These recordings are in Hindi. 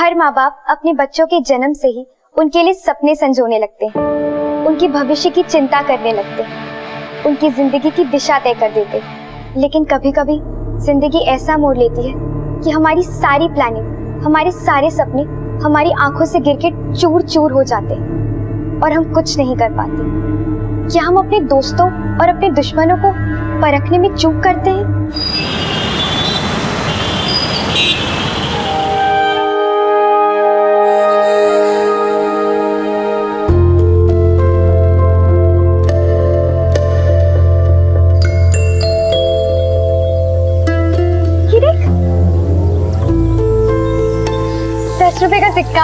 हर माँ बाप अपने बच्चों के जन्म से ही उनके लिए सपने संजोने लगते हैं, उनकी भविष्य की चिंता करने लगते हैं, उनकी जिंदगी की दिशा तय कर देते हैं। लेकिन कभी कभी जिंदगी ऐसा मोड़ लेती है कि हमारी सारी प्लानिंग, हमारे सारे सपने हमारी आंखों से गिर के चूर चूर हो जाते हैं और हम कुछ नहीं कर पाते। क्या हम अपने दोस्तों और अपने दुश्मनों को परखने में चूक करते हैं? ये देख, 10 रुपए का सिक्का।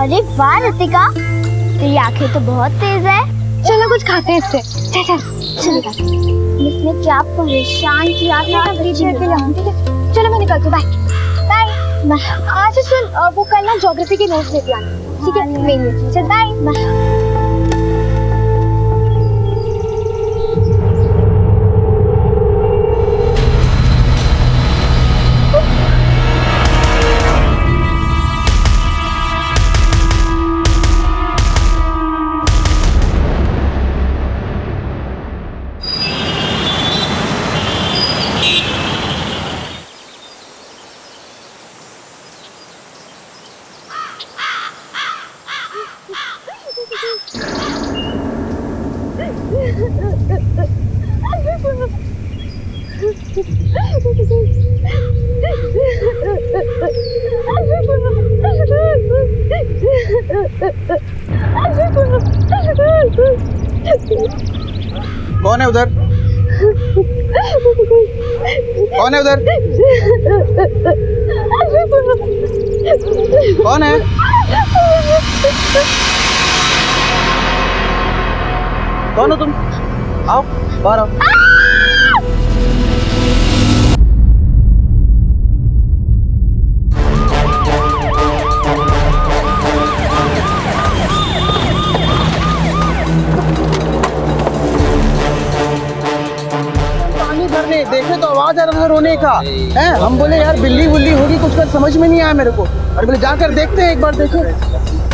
अरे वाह रितिका, तेरी आंखें तो बहुत तेज है। चलो कुछ खाते हैं इससे। चल चल चलेगा। इसने क्या परेशान किया था। चलो मैं निकलती हूँ। Bye bye. अच्छा सुन, वो कल ना ज्योग्राफी के नोट्स लेके आना, ठीक है? मेरी चल बाय बाय। कौन है उधर? कौन है उधर? कौन है? कौन हो तुम? आओ बाहर आओ। देखे तो आवाज आ रहा था रोने का है। हम बोले यार बिल्ली बुल्ली होगी कुछ, कर समझ में नहीं आया मेरे को। और बोले जाकर देखते हैं एक बार। देखो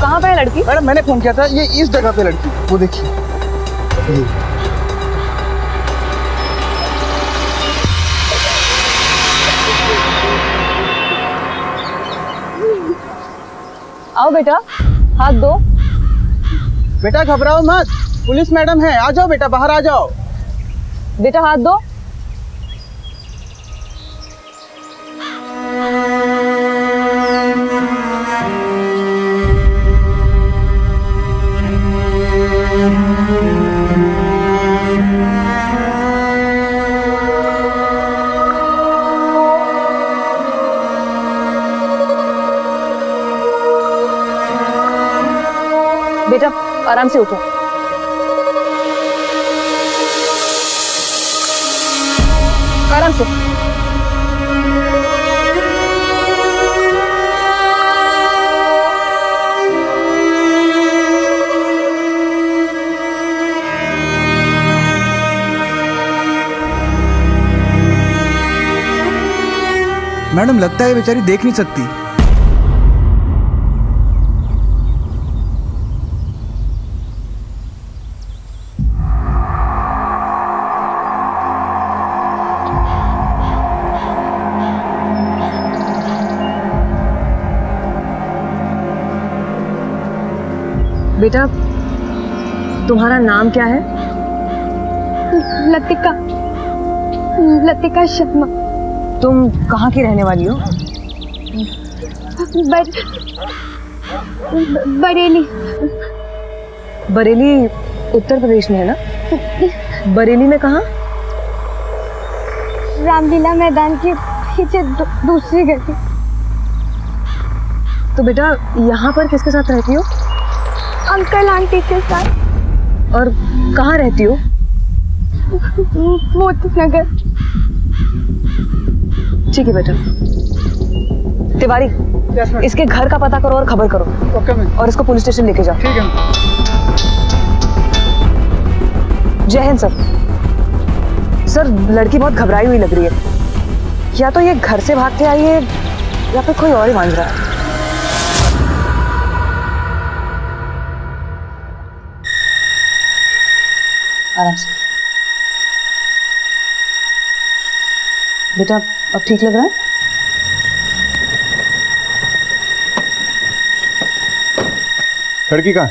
कहाँ पे है लड़की? मैडम मैंने फोन किया था, ये इस जगह पे लड़की, वो देखिए। आओ बेटा, हाथ दो। बेटा घबराओ मत, पुलिस मैडम है। आ जाओ बेटा, बाहर आ जाओ। बेटा हाथ दो। बेटा आराम से उठो। आराम से। मैडम लगता है बेचारी देख नहीं सकती। बेटा तुम्हारा नाम क्या है? लतिका, लतिका शर्मा। तुम कहाँ की रहने वाली हो? बरेली। बरेली उत्तर प्रदेश में है ना? बरेली में कहाँ? रामलीला मैदान के पीछे दूसरी गली। तो बेटा यहाँ पर किसके साथ रहती हो? अंकल आंटी के साथ। और कहाँ रहती हो? मोती नगर। ठीक है बेटा। तिवारी इसके घर का पता करो और खबर करो। Okay ma'am. और इसको पुलिस स्टेशन लेके जाओ। ठीक है। जय हिंद सर। सर लड़की बहुत घबराई हुई लग रही है। या तो ये घर से भाग के आई है या फिर कोई और ही मांझ रहा है। आराम से। बेटा अब ठीक लग रहा है? लड़की कहाँ?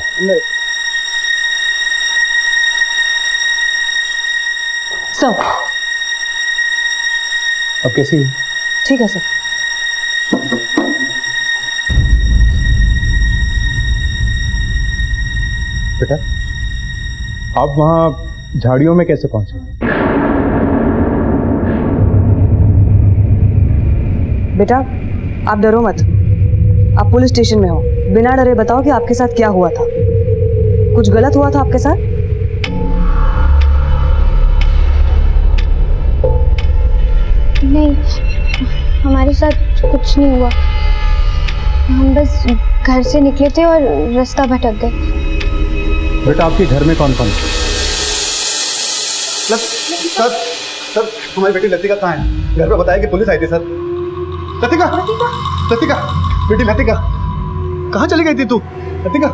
सर अब कैसी है? ठीक है सर। बेटा आप वहाँ झाड़ियों में कैसे पहुंचे? बेटा आप डरो मत, आप पुलिस स्टेशन में हो, बिना डरे बताओ कि आपके साथ क्या हुआ था। कुछ गलत हुआ था आपके साथ? नहीं, हमारे साथ कुछ नहीं हुआ। हम बस घर से निकले थे और रास्ता भटक गए। बेटा आपके घर में कौन कौन है? सर सर हमारी बेटी लतिका कहाँ है? घर पे बताया कि पुलिस आई थी सर। लतिका लतिका लतिका बेटी लतिका कहाँ चली गई थी तू? लतिका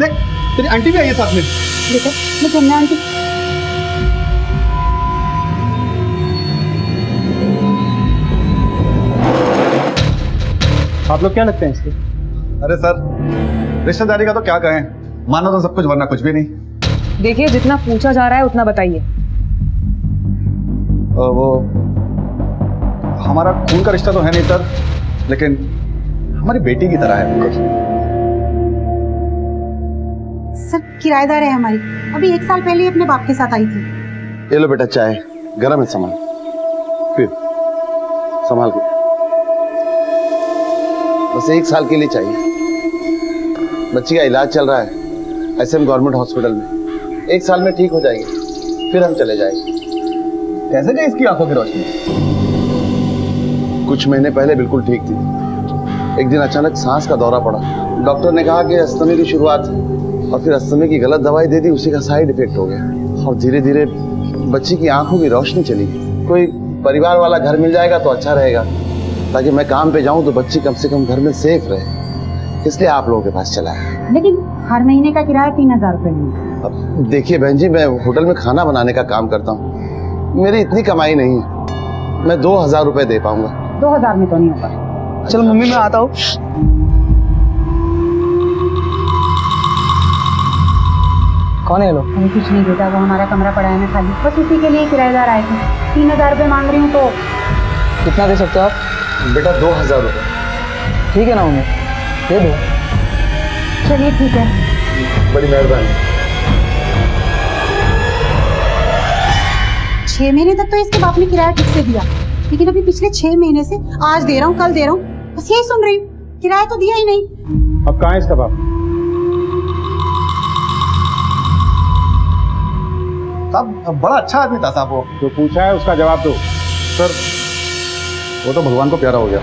देख तेरी आंटी भी आई है साथ में। बेटा मैं जमुना आंटी। आप लोग क्या लगते हैं इसके? अरे सर रिश्तेदारी का तो क्या कहें, मानो तो सब कुछ वरना कुछ भी नहीं। देखिए जितना पूछा जा रहा है उतना बताइए। वो हमारा खून का रिश्ता तो है नहीं सर, लेकिन हमारी बेटी की तरह है बिल्कुल। सर किराएदार है हमारी, अभी 1 साल पहले ही अपने बाप के साथ आई थी। ये लो बेटा चाय, गरम है सामान, पियो संभाल के। बस 1 साल के लिए चाहिए। बच्ची का इलाज चल रहा है एसएम गवर्नमेंट हॉस्पिटल में, 1 साल में ठीक हो जाएगी, फिर हम चले जाएंगे। कैसे गई इसकी आंखों की रोशनी? कुछ महीने पहले बिल्कुल ठीक थी, एक दिन अचानक सांस का दौरा पड़ा। डॉक्टर ने कहा कि अस्थमी की शुरुआत है, और फिर अस्थमी की गलत दवाई दे दी, उसी का साइड इफेक्ट हो गया और धीरे धीरे बच्ची की आंखों की रोशनी चली गई। कोई परिवार वाला घर मिल जाएगा तो अच्छा रहेगा, ताकि मैं काम पे जाऊं तो बच्ची कम से कम घर में सेफ रहे, इसलिए आप लोगों के पास चला है। लेकिन हर महीने का किराया 3000 रुपए है। अब देखिए बहन जी, मैं होटल में खाना बनाने का काम करता हूँ, मेरी इतनी कमाई नहीं है, मैं 2000 रुपए दे पाऊंगा। 2000 में तो नहीं होगा। चलो मम्मी मैं आता हूँ। कौन है लोग? अरे कुछ नहीं बेटा, वो हमारा कमरा पड़ा है ना खाली, बस उसी के लिए किराएदार आए थे। 3000 रुपए मांग रही हूँ तो। कितना दे सकते हो आप? बेटा 2000 रुपए। ठीक है ना मम्मी, दे दो। चलिए ठीक है, बड़ी मेहरबानी। 6 महीने तक तो इसके बाप ने किराया ठीक से दिया, लेकिन अभी पिछले 6 महीने से आज दे रहा हूँ कल दे रहा हूँ, बस यही सुन रही हूँ, किराया तो दिया ही नहीं। अब कहाँ है इसका बाप? साहब बड़ा अच्छा आदमी था साहब वो। जो पूछा है उसका जवाब दो। सर वो तो भगवान को प्यारा हो गया।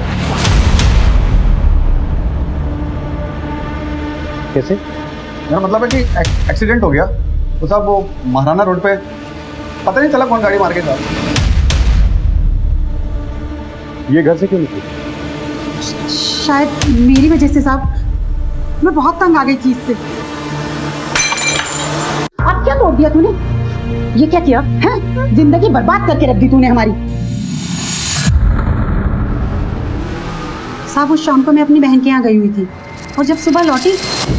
कैसे? मेरा मतलब है कि एक्सीडेंट हो गया तो साहब वो महाराना रोड पे पता नहीं चला कौन गाड़ी मार के था। ये घर से क्यों निकली? शायद मेरी वजह से साहब, मैं बहुत तंग आ गई थी इससे। अब क्या तोड़ दिया तूने? ये क्या किया है? जिंदगी बर्बाद करके रख दी तूने हमारी। साहब उस शाम को मैं अपनी बहन के यहाँ गई हुई थी, और जब सुबह लौटी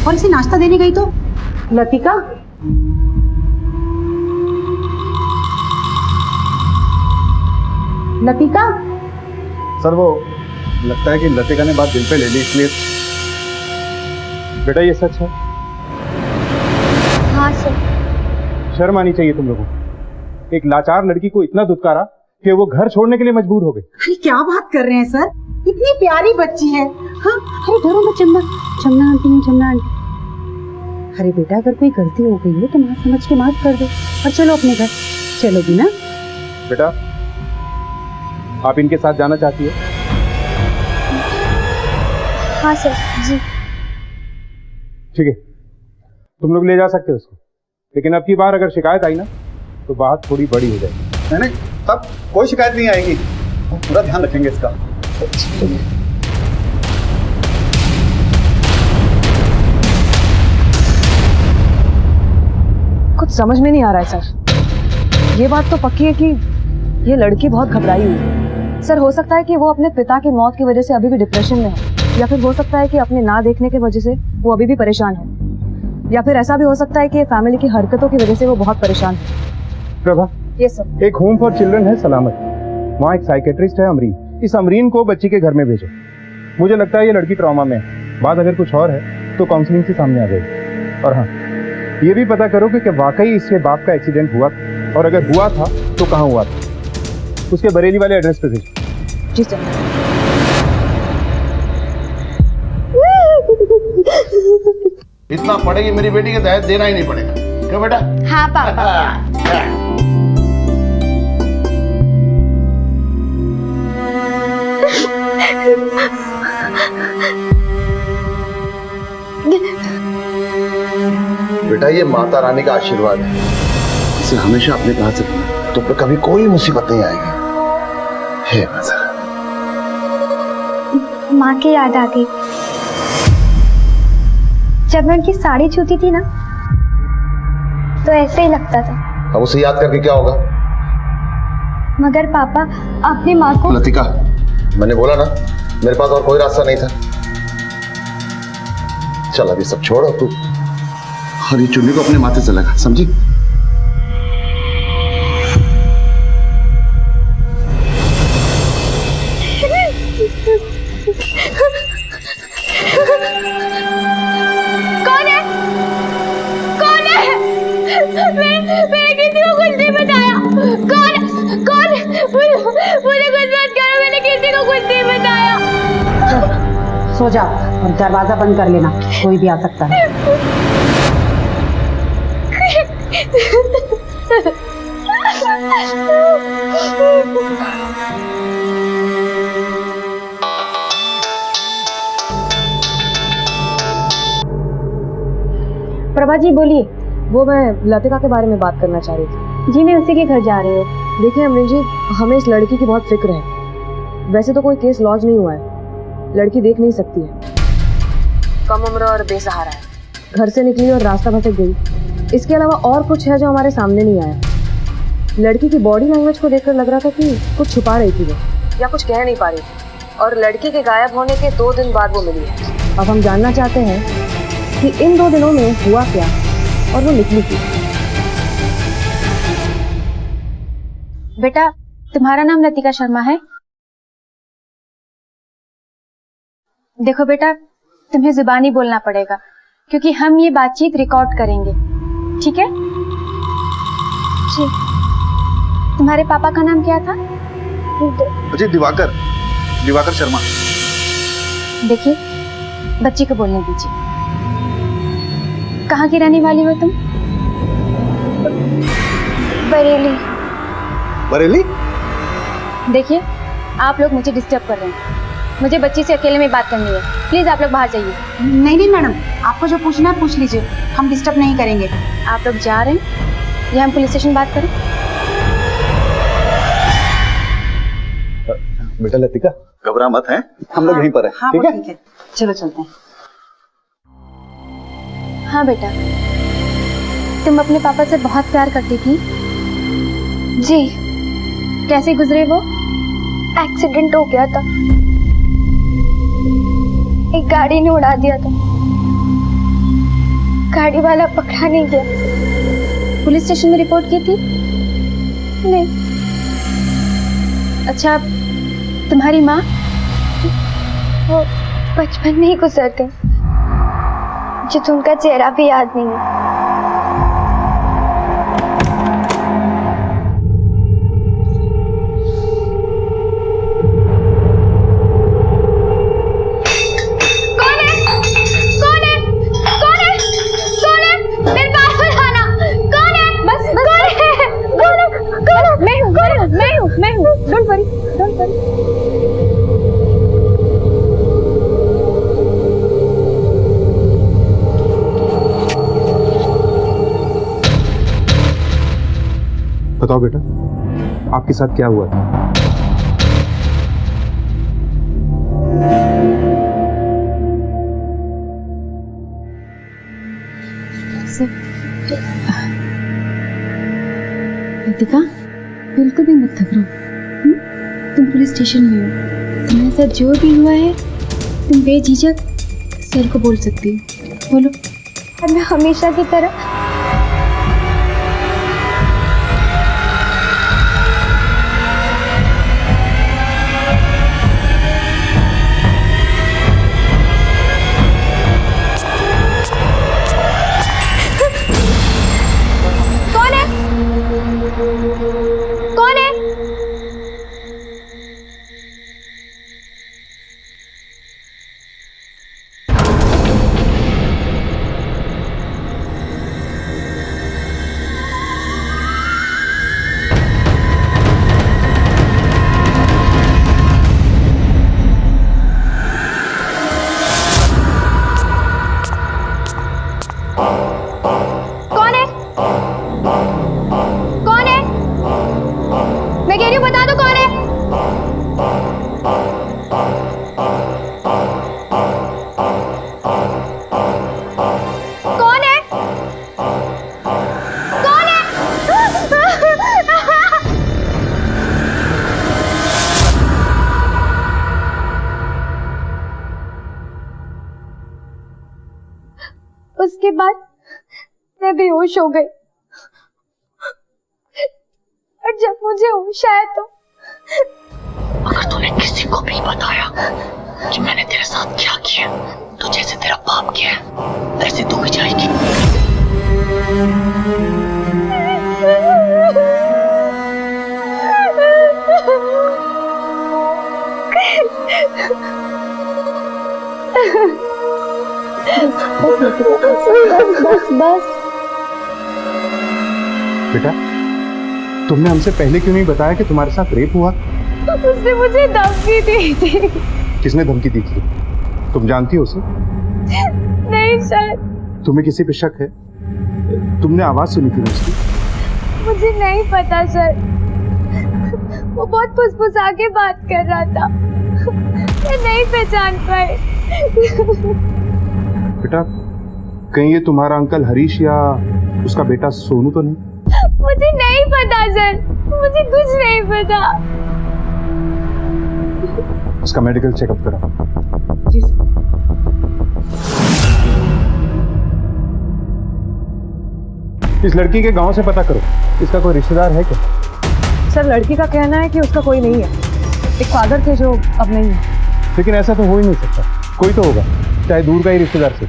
और इसे नाश्ता देने गई तो लतिका लतिका सर वो लगता है कि लतिका ने बात दिल पे ले ली, इसलिए। बेटा ये सच है? हाँ सर। शर्म आनी चाहिए तुम लोगों को। एक लाचार लड़की को इतना दुत्कारा कि वो घर छोड़ने के लिए मजबूर हो गई। अरे क्या बात कर रहे हैं सर, इतनी प्यारी बच्ची है। हाँ अरे घरों में चमना चमना आंटी, चमना आंटी। अरे बेटा अगर कोई गलती हो गई है तो माँ समझ के माफ कर दो और चलो अपने घर। चलोगी ना? बेटा आप इनके साथ जाना चाहती हो? हाँ सर जी। ठीक है, तुम लोग ले जा सकते हो उसको, लेकिन अब की बार अगर शिकायत आई ना तो बात थोड़ी बड़ी हो जाएगी। नहीं तब कोई शिकायत नहीं आएगी, हम पूरा ध्यान रखेंगे इसका। कुछ समझ में नहीं आ रहा है सर। ये बात तो पक्की है कि ये लड़की बहुत घबराई हुई है। सर, हो सकता है कि वो अपने पिता की मौत की वजह से अभी भी डिप्रेशन में है, या फिर हो सकता है कि अपने ना देखने की वजह से वो अभी भी परेशान है, या फिर ऐसा भी हो सकता है कि फैमिली की हरकतों की वजह से वो बहुत परेशान है। प्रभा, ये सर। एक होम फॉर चिल्ड्रन है सलामत, वहाँ एक साइकेट्रिस्ट है अमरीन। इस अमरीन को बच्ची के घर में भेजो। मुझे लगता है ये लड़की ट्रॉमा में है, बात अगर कुछ और है तो काउंसलिंग से सामने आ जाएगी। और हाँ, ये भी पता करो कि क्या वाकई इसके बाप का एक्सीडेंट हुआ था, और अगर हुआ था तो कहाँ हुआ था। उसके बरेली वाले एड्रेस पे भेजो। जी सर। इतना पड़ेगी मेरी बेटी के दहेज देना ही नहीं पड़ेगा, क्यों बेटा? हाँ पापा। बेटा, ये माता रानी का आशीर्वाद है, इसे हमेशा अपने पास रखना, तो पे कभी कोई मुसीबत नहीं आएगी। हे मज़र। माँ की याद आ गई। जब मैं उनकी साड़ी छूती थी ना, तो ऐसे ही लगता था। अब उसे याद करके क्या होगा? मगर पापा, आपने माँ को... लतिका, मैंने बोला ना, मेरे पास और कोई रास्ता नहीं था। चल अभी सब छोड़, तू हरी चुन्नी को अपने माथे से लगा, समझी? कौन है? कौन है? मैंने किसी को कुछ नहीं बताया। कौन? मुझे कुछ मत करो, मैंने किसी को कुछ नहीं बताया। सो जा और दरवाजा बंद कर लेना, कोई भी आ सकता है। प्रभा जी बोलिए। वो मैं लतिका के बारे में बात करना चाह रही थी। जी, मैं उसी के घर जा रही हूँ। देखिए अमरीन जी, हमें इस लड़की की बहुत फिक्र है। वैसे तो कोई केस लॉन्च नहीं हुआ है, लड़की देख नहीं सकती है, कम उम्र और बेसहारा है, घर से निकली और रास्ता भटक गई। इसके अलावा और कुछ है जो हमारे सामने नहीं आया। लड़की की बॉडी लैंग्वेज को देखकर लग रहा था कि कुछ छुपा रही थी वो, या कुछ कह नहीं पा रही थी, और लड़की के गायब होने के 2 दिन बाद वो मिली है। अब हम जानना चाहते हैं कि इन 2 दिनों में हुआ क्या और वो निकली क्यों। बेटा, तुम्हारा नाम लतिका शर्मा है? देखो बेटा, तुम्हें जुबानी बोलना पड़ेगा, क्योंकि हम ये बातचीत रिकॉर्ड करेंगे, ठीक है? जी। तुम्हारे पापा का नाम क्या था? जी, दिवाकर शर्मा। देखिए, बच्ची को बोलने दीजिए। कहाँ की रहने वाली हो तुम? बरेली? देखिए, आप लोग मुझे डिस्टर्ब कर रहे हैं। मुझे बच्ची से अकेले में बात करनी है। प्लीज आप लोग बाहर जाइए। नहीं मैडम, आपको जो पूछना है पूछ लीजिए, हम डिस्टर्ब नहीं करेंगे। आप लोग जा रहे हैं या हम पुलिस स्टेशन बात करें? बेटा लतिका, घबरा मत, हैं? हम लोग यहीं पर हैं, हाँ, ठीक वो है? ठीक है, चलो चलते हैं। हाँ बेटा, तुम अपने पापा से बहुत प्यार करती थी। जी। कैसे गुजरे वो? एक्सीडेंट हो गया था, एक गाड़ी ने उड़ा दिया था। गाड़ी वाला पकड़ा नहीं गया। पुलिस स्टेशन में रिपोर्ट की थी? नहीं। अच्छा, तुम्हारी माँ? वो बचपन में ही गुजर गई, मुझे उनका चेहरा भी याद नहीं है। मैं हूँ, डोंट वरी, डोंट वरी। बताओ बेटा, आपके साथ क्या हुआ था? लतिका, बिल्कुल भी मत घबराओ। तुम पुलिस स्टेशन में हो, तुम्हारे साथ जो भी हुआ है तुम बेझिझक सर को बोल सकती हो। बोलो। और मैं हमेशा की तरह कौन है? कौन है? कौन है? कौन है? मैं कह रही हूँ बता दो कौन है? कौन है? कौन है? उसके बाद मैं बेहोश हो गई और जब मुझे होश आया तो अगर तूने किसी को भी बताया कि मैंने तेरे साथ क्या किया, तो जैसे तेरा बाप किया है वैसे तू भी जाएगी। बस बेटा, तुमने हमसे पहले क्यों नहीं बताया कि तुम्हारे साथ रेप हुआ? उसने मुझे धमकी दी थी। किसने धमकी दी थी? तुम जानती हो उसे? नहीं सर, तुम्हें किसी पे शक है? तुमने आवाज सुनी थी उसकी? मुझे नहीं पता सर। वो बहुत फुसफुसा के बात कर रहा था, मैं नहीं पहचान पाई। बेटा, कहीं ये तुम्हारा अंकल हरीश या उसका बेटा सोनू तो नहीं? मुझे नहीं पता सर, मुझे कुछ नहीं पता। उसका मेडिकल चेकअप करा। जी सर। इस लड़की के गांव से पता करो, इसका कोई रिश्तेदार है क्या? सर, लड़की का कहना है कि उसका कोई नहीं है। एक फादर थे जो अब नहीं है। लेकिन ऐसा तो हो ही नहीं सकता, कोई तो होगा, चाहे दूर का ही रिश्तेदार से।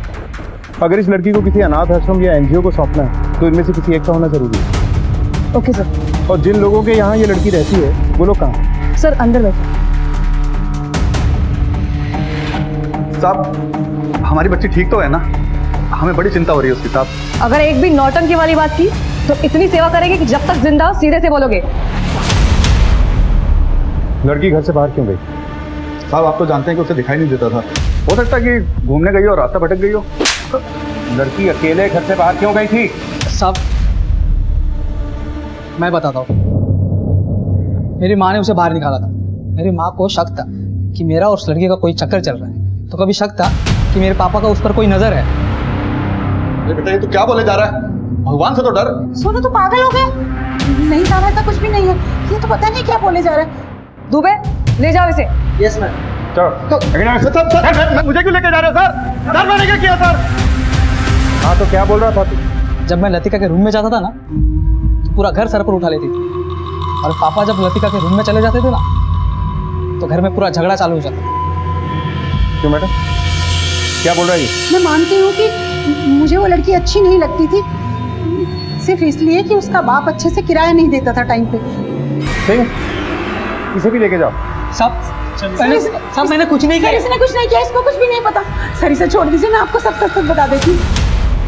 अगर इस लड़की को किसी अनाथ आश्रम या एनजीओ को सौंपना है तो इनमें से किसी एक का होना जरूरी है। Okay sir. और जिन लोगों के यहाँ ये लड़की रहती है वो लोग कहाँ हैं? सर, अंदर बैठे। साहब, हमारी बच्ची ठीक तो है ना? हमें बड़ी चिंता हो रही है उसकी साहब। अगर एक भी नौटंकी वाली बात की तो इतनी सेवा करेंगे कि जब तक जिंदा हो सीधे से बोलोगे। लड़की घर से बाहर क्यों गई? साहब, आप तो जानते हैं कि उसे दिखाई नहीं देता था। हो सकता है कि घूमने गई हो, रास्ता भटक गई हो। लड़की अकेले घर से बाहर क्यों गई थी? साहब, मैं बताता हूँ। मेरी माँ ने उसे बाहर निकाला था। मेरी माँ को शक था कि मेरा और उस लड़के का कोई चक्कर चल रहा है, तो कभी शक था कि मेरे पापा का उस पर कोई नजर है। अरे बेटा, ये तू क्या बोले जा रहा है? भगवान से तो डर। सोनू तो पागल हो गए। नहीं साहब, ऐसा कुछ भी नहीं है। ये तो पता नहीं क्या बोले जा रहा है। दुबे, ले जाओ इसे। Yes ma'am. चलो। सर, मुझे क्यों लेके जा रहे हो सर? सर, मैंने क्या किया सर? हाँ, तो क्या बोल रहा था तू? जब मैं लतिका के रूम में जाता था ना, तो पूरा घर सर पर उठा लेती थी। और पापा जब लतिका के रूम में चले जाते थे ना, तो घर में पूरा झगड़ा चालू हो जाता। क्यों बेटा, क्या बोल रहा है ये? मैं मानती हूँ कि मुझे वो लड़की अच्छी नहीं लगती थी, सिर्फ इसलिए कि उसका बाप अच्छे से किराया नहीं देता था टाइम पे। सिंह, इसे भी लेके जाओ। साहब, मैंने कुछ नहीं सर, किया। इसने कुछ नहीं किया, इसको कुछ भी नहीं पता। सर, इसे छोड़ दीजिए, मैं आपको सब सच बता देती हूँ।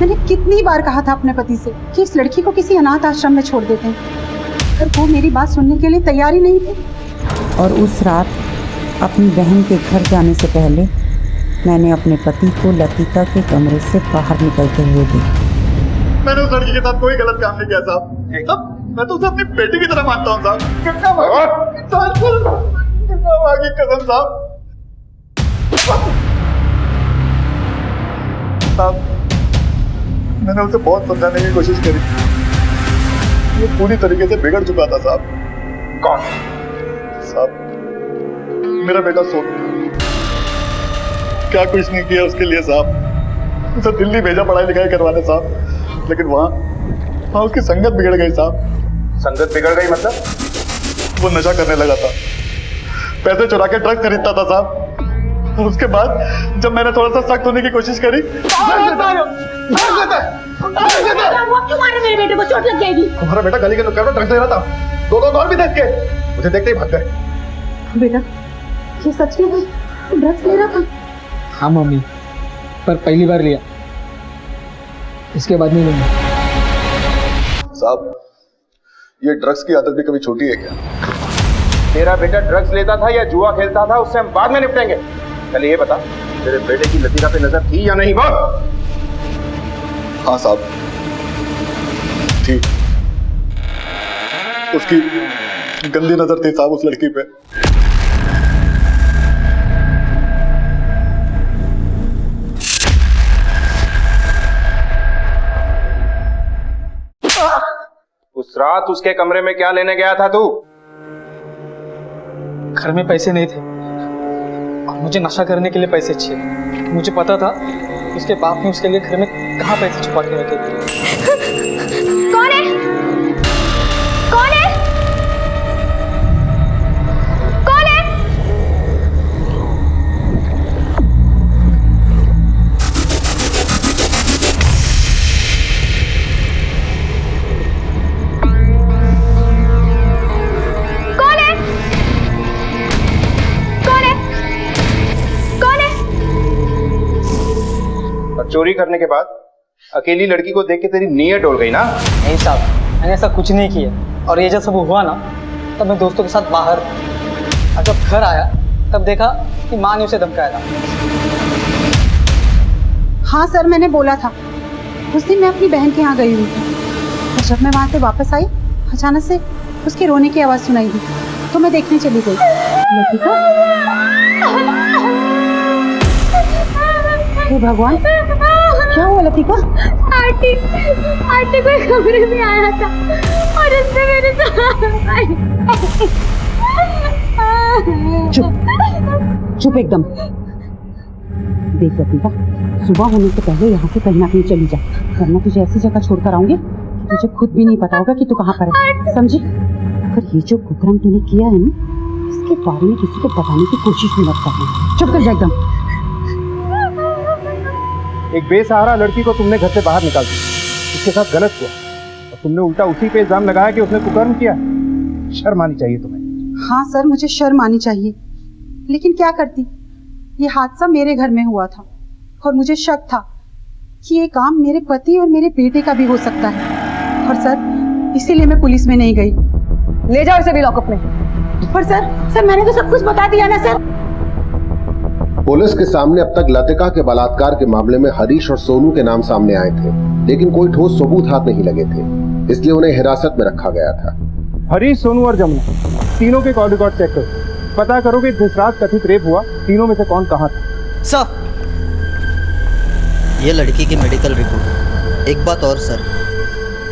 मैंने कितनी बार कहा था अपने पति से कि इस लड़की को किसी अनाथ आश्रम में छोड़ देते हैं, पर वो मेरी बात सुनने के लिए तैयार ही नहीं थे। और उस रात अपनी बहन के घर जाने से पहले मैंने अपने पति को लतिका के कमरे से बाहर निकलते हुए देखा। मैंने उस लड़की के साथ कोई गलत काम नहीं किया साहब। मैं तो उसे अपनी बेटी की तरह मानता हूँ साहब। गंगा माँ की कसम साहब, मैंने उसे बहुत समझाने की कोशिश करी, ये पूरी तरीके से बिगड़ चुका था साहब। कौन? साहब, मेरा बेटा सोनू। क्या कुछ नहीं किया उसके लिए साहब। उसे दिल्ली भेजा पढ़ाई लिखाई करवाने साहब, लेकिन वहाँ उसकी संगत बिगड़ गई साहब। संगत बिगड़ गई मतलब? वो नशा करने लगा था, पैसे चुरा के ड्रग्स खरीदता था साहब। और उसके बाद जब मैंने थोड़ा सा सख्त होने की कोशिश करी, मेरे बेटे को चोट लग जाएगी। हमारा बेटा गली के नुक्कड़ पर ड्रग्स ले रहा था, दो और भी देख के मुझे देखते ही भाग गए। बेटा, ये सच में ड्रग्स ले रहा था? हाँ मम्मी, पर पहली बार लिया, इसके बाद नहीं लूंगा। साहब, ये ड्रग्स की आदत भी कभी छोटी है क्या? तेरा बेटा ड्रग्स लेता था या जुआ खेलता था, उससे हम बाद में निपटेंगे। पहले ये बता, तेरे बेटे की लतिका पे नजर थी या नहीं? बोल। हाँ साहब, ठीक। उसकी गंदी नजर थी साहब उस लड़की पे। उस रात उसके कमरे में क्या लेने गया था तू? घर में पैसे नहीं थे और मुझे नशा करने के लिए पैसे चाहिए। मुझे पता था उसके बाप ने उसके लिए घर में कहाँ पैसे छुपा के रखे थे। कौन है? कौन है? कौन है? कौन है? कौन है? कौन है? और चोरी करने के बाद अकेली लड़की को देख के तेरी नीयत डोल गई ना? नहीं साहब, मैंने ऐसा कुछ नहीं किया। और ये जब सब हुआ ना, तब मैं दोस्तों के साथ बाहर, और जब घर आया तब देखा कि माँ ने उसे धमकाया था। हाँ सर, मैंने बोला था। उस दिन मैं अपनी बहन के यहाँ गई हुई थी, और जब मैं वहाँ से वापस आई, अचानक से उसके रोने की आवाज़ सुनाई दी, तो मैं देखने चली गई। लतिका, हे भगवान, क्या हुआ लतिका? आंटी कोई कमरे में आया था और उसने मेरे चुप एकदम। देख लतिका, सुबह होने से पहले यहाँ से कहीं ना कहीं चली जा, वरना तुझे ऐसी जगह छोड़कर आऊंगी कि तुझे खुद भी नहीं पता होगा कि तू कहाँ पर है, समझी? पर ये जो कुकर्म तूने किया है ना, इसके बारे में किसी को बताने की कोशिश भी मत करना। चुप कर जा एकदम। एक बेसहारा लड़की को तुमने घर से बाहर निकाल दिया, उसके साथ गलत हुआ और तुमने उल्टा उसी पे इल्जाम लगाया कि उसने कुकर्म किया। शर्म आनी चाहिए तुम्हें। हाँ सर, मुझे शर्म आनी चाहिए, लेकिन क्या करती, ये हादसा मेरे घर में हुआ था और मुझे शक था कि ये काम मेरे पति और मेरे बेटे का भी हो सकता है। और सर, इसीलिए मैं पुलिस में नहीं गई। ले जाओ इसे भी लॉकअप में। पर सर मैंने तो सब कुछ बता दिया ना सर। पुलिस के सामने अब तक लतिका के बलात्कार के मामले में हरीश और सोनू के नाम सामने आए थे, लेकिन कोई ठोस सबूत हाथ नहीं लगे थे, इसलिए उन्हें हिरासत में रखा गया था। हरीश, सोनू और जमुना, तीनों के कॉल रिकॉर्ड चेक करो, पता करो कि जिस रात कथित रेप हुआ, तीनों में से कौन कहाँ था। सर, ये लड़की की मेडिकल रिपोर्ट। एक बात और सर,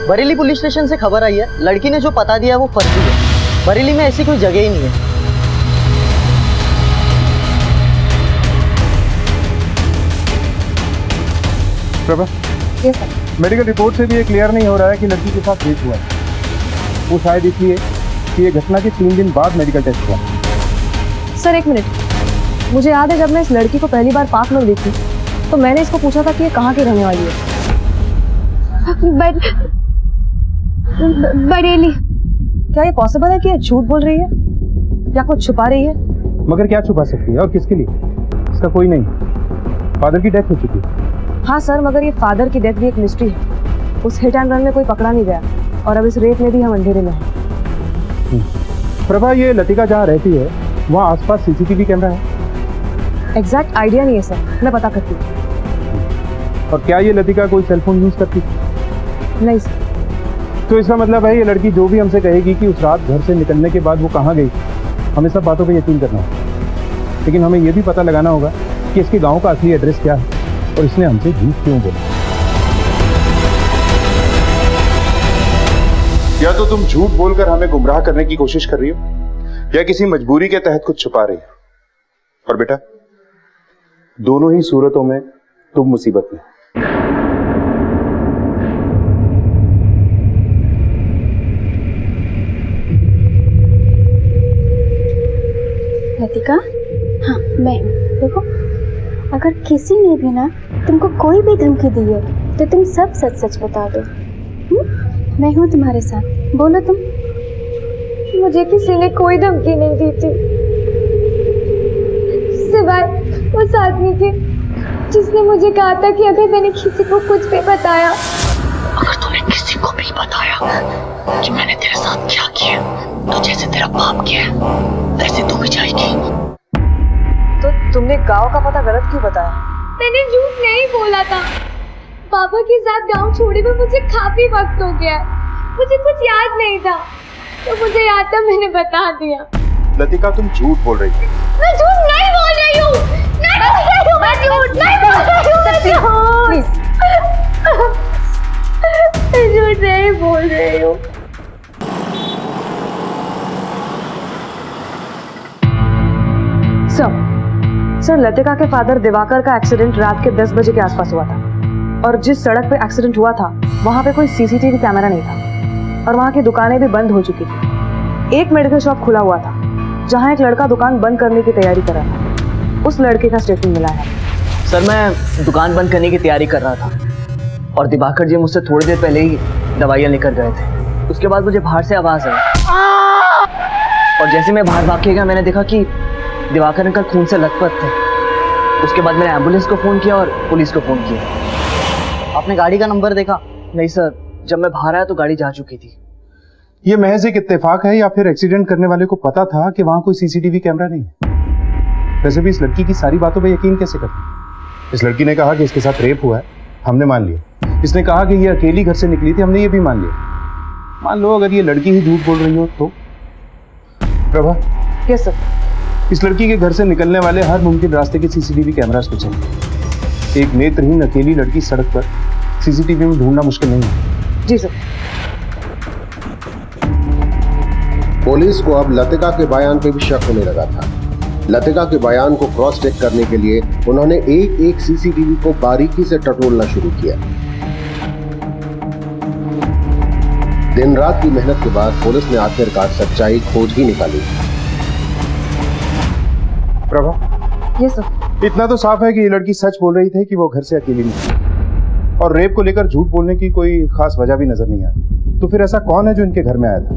बरेली पुलिस स्टेशन से खबर आई है, लड़की ने जो पता दिया वो फर्जी है। बरेली में ऐसी कोई जगह ही नहीं है। प्रभा, मेडिकल रिपोर्ट से भी ये क्लियर नहीं हो रहा है कि लड़की के साथ रेप हुआ है। वो शायद इसलिए कि ये घटना के 3 दिन बाद मेडिकल टेस्ट हुआ। सर एक मिनट, मुझे याद है जब मैं इस लड़की को पहली बार पार्क में देखी तो मैंने इसको पूछा था कि ये कहाँ की रहने वाली है। बरेली। क्या ये पॉसिबल है कि ये झूठ बोल रही है या कुछ छुपा रही है? मगर क्या छुपा सकती है और किसके लिए? इसका कोई नहीं, फादर की डेथ हो चुकी है। हाँ सर, मगर ये फादर की डेथ भी एक मिस्ट्री है। उस हिट एंड रन में कोई पकड़ा नहीं गया और अब इस रेप में भी हम अंधेरे में हैं। प्रभा, ये लतिका जहाँ रहती है वहाँ आसपास सीसीटीवी कैमरा है? एग्जैक्ट आइडिया नहीं है सर, मैं पता करती हूँ। और क्या ये लतिका कोई सेलफोन यूज करती थी? नहीं सर। तो इसका मतलब है ये लड़की जो भी हमसे कहेगी कि उस रात घर से निकलने के बाद वो कहाँ गई, हमें सब बातों पे यकीन करना होगा। लेकिन हमें ये भी पता लगाना होगा कि इसके गांव का असली एड्रेस क्या है और इसने हमसे झूठ क्यों बोला। या तो तुम झूठ बोलकर हमें गुमराह करने की कोशिश कर रही हो, या किसी मजबूरी के तहत कुछ छुपा रही हो। और बेटा, दोनों ही सूरतों में तुम मुसीबत में। लतिका, हाँ मैं देखो, अगर किसी ने भी ना तुमको कोई भी धमकी दी है तो तुम सब सच सच बता दो। मैं हूँ तुम्हारे साथ, बोलो तुम। मुझे किसी ने कोई धमकी नहीं दी थी, सिवाय उस आदमी के जिसने मुझे कहा था कि अगर मैंने किसी को कुछ भी बताया, अगर तूने किसी को भी बताया कि मैंने तेरे साथ क्या किया, तो जैसे तेरा बाप किया वैसे तू भी जाएगी। तो तुमने गांव का पता गलत क्यों बताया? मैंने झूठ नहीं बोला था। पापा के साथ गांव छोड़े हुए मुझे काफी वक्त हो गया, मुझे कुछ याद नहीं था, तो मुझे याद था मैंने बता दिया। लतिका, तुम झूठ बोल रही थी। मैं झूठ नहीं बोल रही हूँ, मैं झूठ नहीं बोल रही हूँ, मैं झूठ नहीं बोल रही हूँ। सर, लतिका के फादर दिवाकर का एक्सीडेंट रात के 10 बजे के आसपास हुआ था, और जिस सड़क पे एक्सीडेंट हुआ था वहां पे कोई सीसीटीवी कैमरा नहीं था, और वहां की दुकानें भी बंद हो चुकी थी। एक मेडिकल शॉप खुला हुआ था जहां एक लड़का दुकान बंद करने की तैयारी कर रहा था। उस लड़के का स्टेटमेंट मिला है। सर, मैं दुकान बंद करने की तैयारी कर रहा था और दिवाकर जी मुझसे थोड़ी देर पहले ही दवाइयाँ लेकर गए थे। उसके बाद मुझे बाहर से आवाज आई और जैसे मैं बाहर भाग के गया, मैंने देखा कि दिवाकर अंकल खून से लथपथ थे। उसके बाद मैंने एम्बुलेंस को फोन किया और पुलिस को फोन किया। आपने गाड़ी का नंबर देखा? नहीं सर, जब मैं बाहर आया तो गाड़ी जा चुकी थी। ये महज एक इत्तेफाक है या फिर एक्सीडेंट करने वाले को पता था कि वहां कोई सीसीटीवी कैमरा नहीं है? वैसे भी इस लड़की की सारी बातों पे यकीन कैसे करते? इस लड़की ने कहा कि इसके साथ रेप हुआ है, हमने मान लिया। इसने कहा कि ये अकेली घर से निकली थी, हमने ये भी मान लिया। मान लो अगर ये लड़की ही झूठ बोल रही हो तो? Prabha, yes sir. इस लड़की के घर से निकलने वाले हर मुमकिन रास्ते के सीसीटीवी कैमरास को चाहिए। एक नेत्रहीन अकेली लड़की सड़क पर सीसीटीवी में ढूंढना मुश्किल नहीं है। जी सर। पुलिस को अब लतिका के बयान पे भी शक होने लगा था। लतिका के बयान को क्रॉस चेक करने के लिए उन्होंने एक एक सीसीटीवी को बारीकी से टटोलना शुरू किया। दिन रात की मेहनत के बाद पुलिस ने आखिरकार सच्चाई खोज ही निकाली। Prabha, yes sir. इतना तो साफ है कि ये लड़की सच बोल रही थी कि वो घर से अकेली निकली, और रेप को लेकर झूठ बोलने की कोई खास वजह भी नजर नहीं आ रही। तो फिर ऐसा कौन है जो इनके घर में आया था?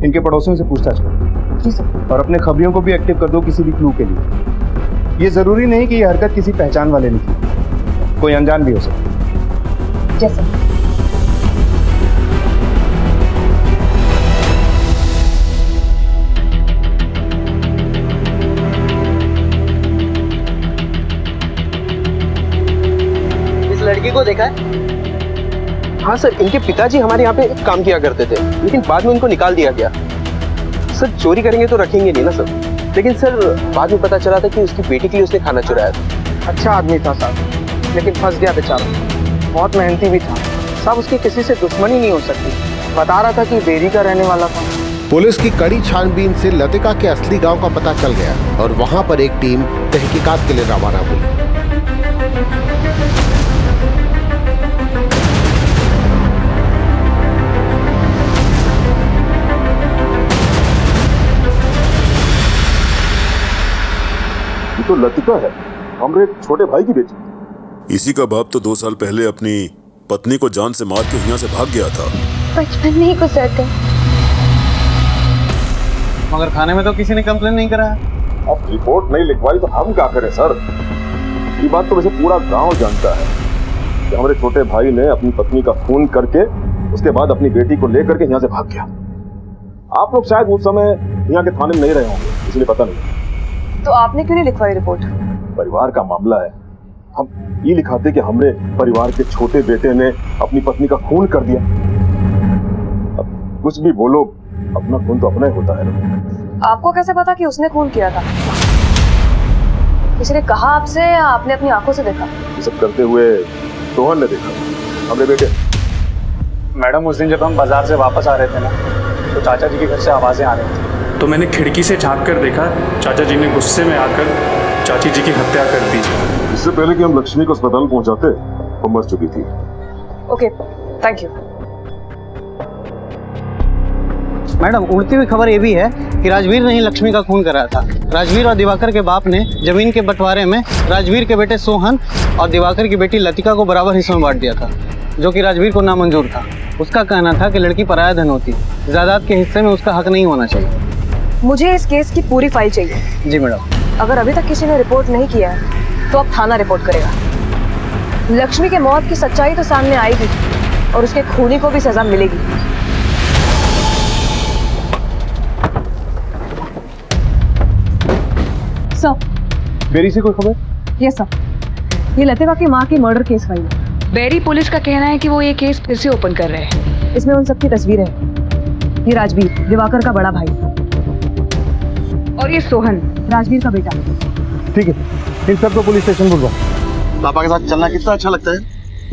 इनके पड़ोसियों से पूछताछ करो। जी सर। और अपने खबरियों को भी एक्टिव कर दो किसी भी क्लू के लिए। ये जरूरी नहीं कि ये हरकत किसी पहचान वाले ने की, कोई अनजान भी हो सकता है। जैसे लड़की को देखा है? हाँ सर, इनके पिताजी हमारे यहाँ पे काम किया करते थे, लेकिन बाद में उनको निकाल दिया गया। सर, चोरी करेंगे तो रखेंगे नहीं ना सर। लेकिन सर, बाद में पता चला था कि उसकी बेटी के लिए उसने खाना चुराया था। अच्छा आदमी था साहब, लेकिन फंस गया बेचारा। बहुत मेहनती भी था साहब, उसकी किसी से दुश्मनी नहीं हो सकती। बता रहा था कि बेरी का रहने वाला था। पुलिस की कड़ी छानबीन से लतिका के असली गांव का पता चल गया और वहां पर एक टीम तहकीकात के लिए रवाना हुई। तो लतिका है, हमारे छोटे भाई की बेटी। इसी का बाप तो 2 साल पहले अपनी पत्नी को जान से मार के यहाँ से भाग गया था। बचपन में ही गुजरते। मगर थाने में तो किसी ने कंप्लेन नहीं कराया। अब रिपोर्ट नहीं लिखवाई तो हम क्या करें सर? ये बात तो वैसे पूरा गांव जानता है कि हमारे छोटे भाई ने अपनी पत्नी का खून करके उसके बाद अपनी बेटी को लेकर के यहाँ से भाग गया। आप लोग शायद उस समय यहाँ के थाने में नहीं रहे होंगे, इसलिए पता नहीं। तो आपने क्यों नहीं लिखवाई रिपोर्ट? परिवार का मामला है, हम ये लिखाते कि हमारे परिवार के छोटे बेटे ने अपनी पत्नी का खून कर दिया। अब कुछ भी बोलो, अपना खून तो अपना ही होता है ना। आपको कैसे पता कि उसने खून किया था? किसी ने कहा आपसे या आपने अपनी आंखों से देखा? ये सब करते हुए सोहन ने देखा, हमारे बेटे। मैडम उस दिन जब हम बाजार से वापस आ रहे थे ना, तो चाचा जी के घर से आवाज़ें आ रही थी। तो मैंने खिड़की से झांक कर देखा, चाचा जी ने गुस्से में आकर चाची जी की हत्या कर दी। इससे पहले कि हम लक्ष्मी को अस्पताल पहुंचाते वो मर चुकी थी। Okay, thank you. मैडम, उड़ती हुई खबर ये भी है कि राजवीर ने ही लक्ष्मी का खून कराया था। राजवीर और दिवाकर के बाप ने जमीन के बंटवारे में राजवीर के बेटे सोहन और दिवाकर की बेटी लतिका को बराबर हिस्सों में बांट दिया था, जो कि राजवीर को नामंजूर था। उसका कहना था कि लड़की पराया धन होती, जायदाद के हिस्से में उसका हक नहीं होना चाहिए। मुझे इस केस की पूरी फाइल चाहिए। जी मैडम। अगर अभी तक किसी ने रिपोर्ट नहीं किया है तो अब थाना रिपोर्ट करेगा। लक्ष्मी के मौत की सच्चाई तो सामने आएगी और उसके खूनी को भी सजा मिलेगी। सर, बेरी से कोई खबर? यस सर, ये लतिका की माँ की मर्डर केस फाइल है। बेरी पुलिस का कहना है कि वो ये केस फिर से ओपन कर रहे हैं। इसमें उन सबकी तस्वीरें हैं। ये राजवीर, दिवाकर का बड़ा भाई, और ये सोहन, राजवीर का बेटा। ठीक है, इन सबको पुलिस स्टेशन बुलवा। पापा के साथ चलना कितना अच्छा लगता है,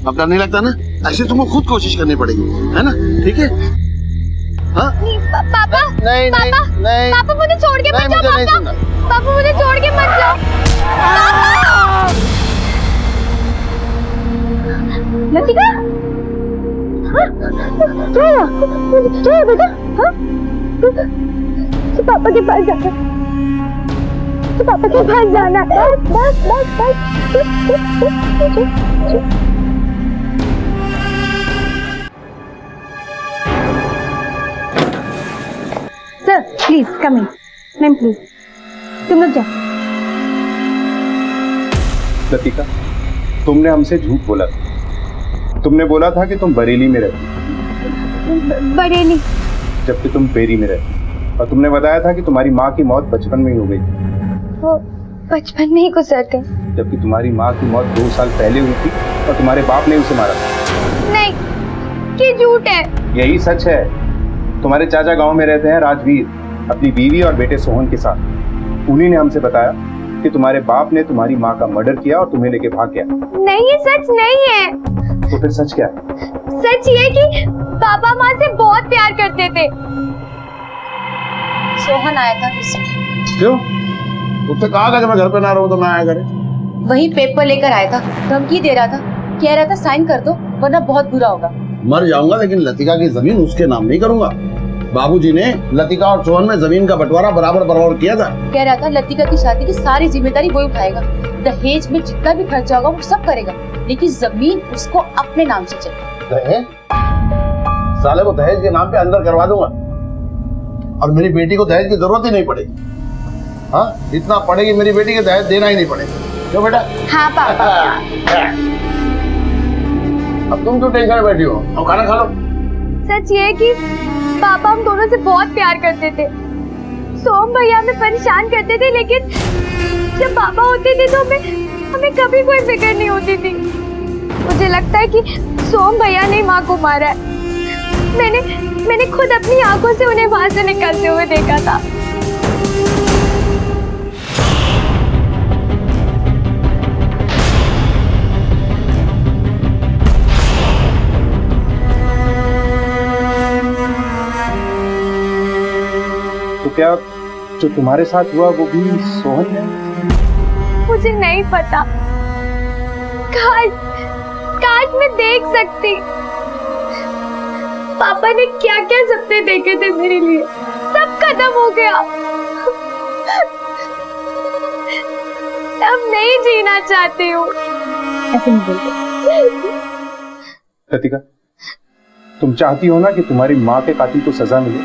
अब डर नहीं लगता ना? ऐसे तुमको खुद कोशिश करनी पड़ेगी, है ना? ठीक है? हाँ? पापा, नहीं, पापा, नहीं, पापा मुझे छोड़ के मत जाओ, पापा, पापा मुझे छोड़ के मत जाओ। लतिका, हाँ? क्या हुआ? क्या हुआ बेटा? हाँ? तो पापा के पास जाना, तो पापा के पास जाना। बस बस बस। Sir please come in. Ma'am please तुम लोग जाओ। लतिका, तुमने हमसे झूठ बोला था। तुमने बोला था कि तुम बरेली में रहती, बरेली, जबकि तुम बेरी में रहती। और तुमने बताया था कि तुम्हारी माँ की मौत बचपन में ही हो गई, वो बचपन में ही गुजर गई। जबकि तुम्हारी माँ की मौत 2 साल पहले हुई थी और तुम्हारे बाप ने उसे मारा था। नहीं, ये झूठ है। यही सच है। तुम्हारे चाचा गांव में रहते हैं राजवीर, अपनी बीवी और बेटे सोहन के साथ। उन्हीं ने हमसे बताया कि तुम्हारे बाप ने तुम्हारी माँ का मर्डर किया और तुम्हें लेके भाग गया। नहीं, ये सच नहीं है। तो फिर सच क्या है? सच ये कि पापा माँ से बहुत प्यार करते थे। सोहन आया था क्यों? उससे कहा था कि मैं घर पे ना रहूं तो मैं आया करे। वही पेपर लेकर आया था, धमकी दे रहा था, कह रहा था साइन कर दो वरना बहुत बुरा होगा। मर जाऊंगा लेकिन लतिका की जमीन उसके नाम नहीं करूंगा। बाबूजी ने लतिका और सोहन में जमीन का बंटवारा बराबर बराबर किया था। कह रहा था लतिका की शादी की सारी जिम्मेदारी वो उठाएगा, दहेज में जितना भी खर्चा होगा वो सब करेगा, लेकिन जमीन उसको अपने नाम से चाहिए। दहेज? साले को दहेज के नाम पे अंदर करवा दूंगा और मेरी बेटी को दहेज की जरूरत ही नहीं पड़ेगी। हाँ, इतना पड़ेगी मेरी बेटी के दहेज देना ही नहीं पड़ेगा। क्यों बेटा? हाँ पापा। अब तुम क्यों टेंशन में बैठी हो? अब खाना खा लो। सच ये है कि पापा हम दोनों से बहुत प्यार करते थे। सोम भैया हमें परेशान करते थे, लेकिन जब पापा होते थे तो हमें कभी कोई फिक्र नहीं होती थी। मुझे लगता है कि सोम भैया ने माँ को मारा है। मैंने खुद अपनी आंखों से उन्हें वहां से निकलते हुए देखा था। तो क्या जो तुम्हारे साथ हुआ वो भी सोहन है? मुझे नहीं पता। काश मैं देख सकती। पापा ने क्या क्या सपने देखे थे मेरे लिए, सब खत्म हो गया। अब नहीं जीना चाहती हूँ। ऐसे नहीं बोलते। लतिका, तुम चाहती हो ना कि तुम्हारी माँ के कातिल को सजा मिले,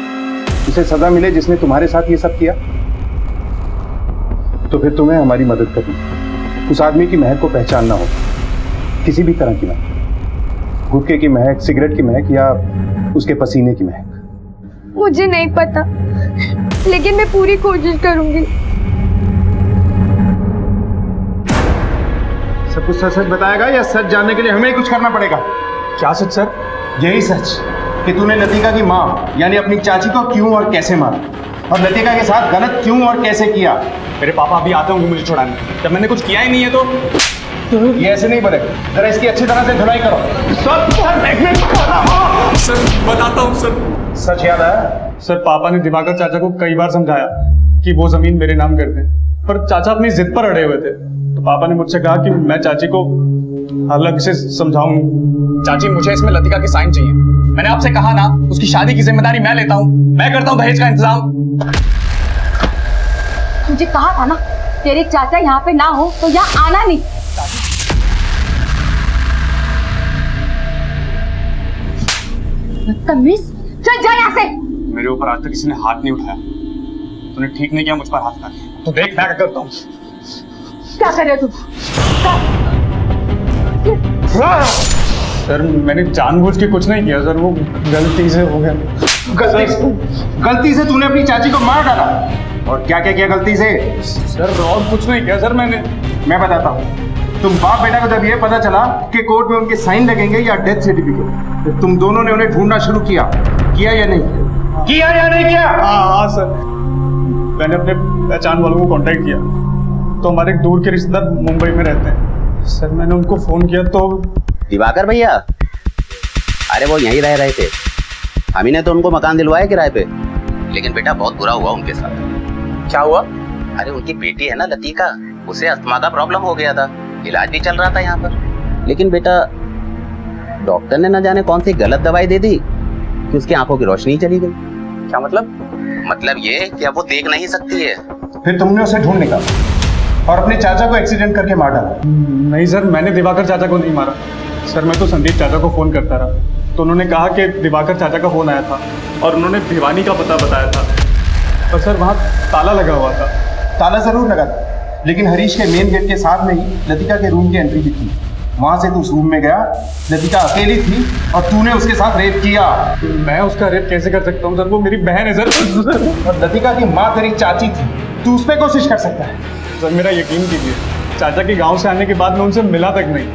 उसे सजा मिले जिसने तुम्हारे साथ ये सब किया? तो फिर तुम्हें हमारी मदद करनी। उस आदमी की महक को पहचानना होगा, किसी भी तरह की महक, गुटखे की महक, सिगरेट की महक या उसके पसीने की महक। मुझे नहीं पता, लेकिन मैं पूरी कोशिश करूंगी। सब कुछ सच सच बताएगा या सच जानने के लिए हमें कुछ करना पड़ेगा? क्या सच सर? यही सच कि तूने लतिका की माँ यानी अपनी चाची को क्यों और कैसे मारा, और लतिका के साथ गलत क्यों और कैसे किया। मेरे पापा अभी आते होंगे मुझे छुड़ाने, जब मैंने कुछ किया ही नहीं है तो ये ऐसे नहीं बनेगा। जरा इसकी अच्छी तरह से धुलाई करो। सब देखने सर बताता हूँ सर। सच याद आया? सर पापा ने दिवाकर चाचा को कई बार समझाया कि वो जमीन मेरे नाम कर दें, पर चाचा अपनी जिद पर अड़े हुए थे। तो पापा ने मुझसे कहा कि मैं चाची को अलग से समझाऊं। चाची मुझे इसमें लतिका की साइन चाहिए। मैंने आपसे कहा ना, उसकी शादी की जिम्मेदारी मैं लेता हूँ, मैं करता हूँ दहेज का इंतजाम। तुझे कहा था ना, तेरे चाचा यहाँ पे ना हो तो यहाँ आना नहीं। बदतमीज, चल जा यहाँ से। मेरे ऊपर आज तक किसी ने हाथ नहीं उठाया, तूने ठीक नहीं किया मुझ पर हाथ उठाया। तो देख मैं क्या करता हूँ। क्या कर रहे हो तुम? सर मैंने जानबूझ के कुछ नहीं किया सर, वो गलती से हो गया। गलती से तूने अपनी चाची को मार डाला। और क्या क्या किया गलती से? सर और कुछ नहीं किया सर मैंने। मैं बताता हूँ। तुम बाप बेटा को जब ये पता चला कि कोर्ट में उनके साइन लगेंगे या डेथ सर्टिफिकेट, तो तुम दोनों ने उन्हें ढूंढना शुरू किया या नहीं? किया या नहीं किया? हाँ सर, मैंने अपने पहचान वालों को कांटेक्ट किया, तो हमारे एक दूर के रिश्तेदार मुंबई में रहते हैं। सर मैंने उनको फोन किया तो दिवाकर भैया, अरे वो यहीं रह रहे थे, हम ही ने तो उनको मकान दिलवाया किराए पे। लेकिन बेटा बहुत बुरा हुआ उनके साथ। क्या हुआ? अरे उनकी बेटी है ना लतिका, उसे अस्थमा का प्रॉब्लम हो गया था, इलाज भी चल रहा था यहाँ पर। लेकिन बेटा डॉक्टर ने न जाने कौन सी गलत दवाई दे दी कि उसकी आंखों की रोशनी चली गई। क्या मतलब? मतलब ये कि अब वो देख नहीं सकती है। फिर तुमने उसे ढूंढ निकाला और अपने चाचा को एक्सीडेंट करके मार डाला। नहीं सर, मैंने दिवाकर चाचा को नहीं मारा सर, मैं तो संदीप चाचा को फोन करता रहा, तो उन्होंने कहा कि दिवाकर चाचा का फोन आया था और उन्होंने भिवानी का पता बताया था, पर सर वहाँ ताला लगा हुआ था। ताला जरूर लगा था, लेकिन हरीश के मेन गेट के साथ में ही लतिका के रूम की एंट्री भी थी। वहां से तू उस रूम में गया, लतिका अकेली थी और तूने उसके साथ रेप किया। मैं उसका रेप कैसे कर सकता हूँ सर, वो मेरी बहन है सर। और लतिका की माँ तेरी चाची थी, तू उस पर कोशिश कर सकता है। सर मेरा यकीन कीजिए, चाचा के गांव से आने के बाद मैं उनसे मिला तक नहीं,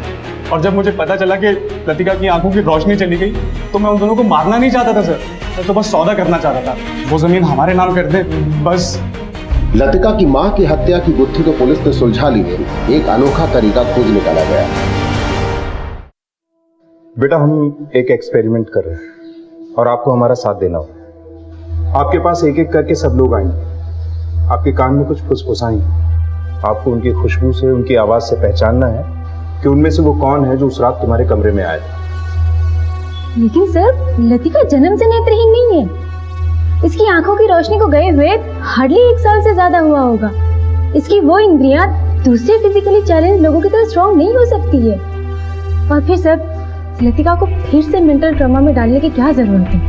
और जब मुझे पता चला कि लतिका की आंखों की रोशनी चली गई तो मैं उन दोनों को मारना नहीं चाहता था सर, मैं तो बस सौदा करना चाहता था, वो जमीन हमारे नाम कर दे बस। लतिका की मां की हत्या की गुत्थी तो पुलिस ने सुलझा ली है, एक अनोखा तरीका खोज निकाला गया। बेटा हम एक एक्सपेरिमेंट कर रहे हैं और आपको हमारा साथ देना होगा। आपके पास एक एक करके सब लोग आएंगे, आपके कान में कुछ फुसफुसाएंगे, आपको उनकी खुशबू से, उनकी आवाज से पहचानना है कि उनमें से वो कौन है जो उस रात तुम्हारे कमरे में आया था। लेकिन सर लतिका जन्म से नेत्रहीन नहीं है, इसकी आंखों की रोशनी को गए हुए हार्डली 1 साल से ज्यादा हुआ होगा। इसकी वो इंद्रियां दूसरे फिजिकली चैलेंज लोगों की तरह स्ट्रांग नहीं हो सकती है। और फिर सर लतिका को फिर से मेंटल ट्रॉमा में डालने की क्या जरूरत है?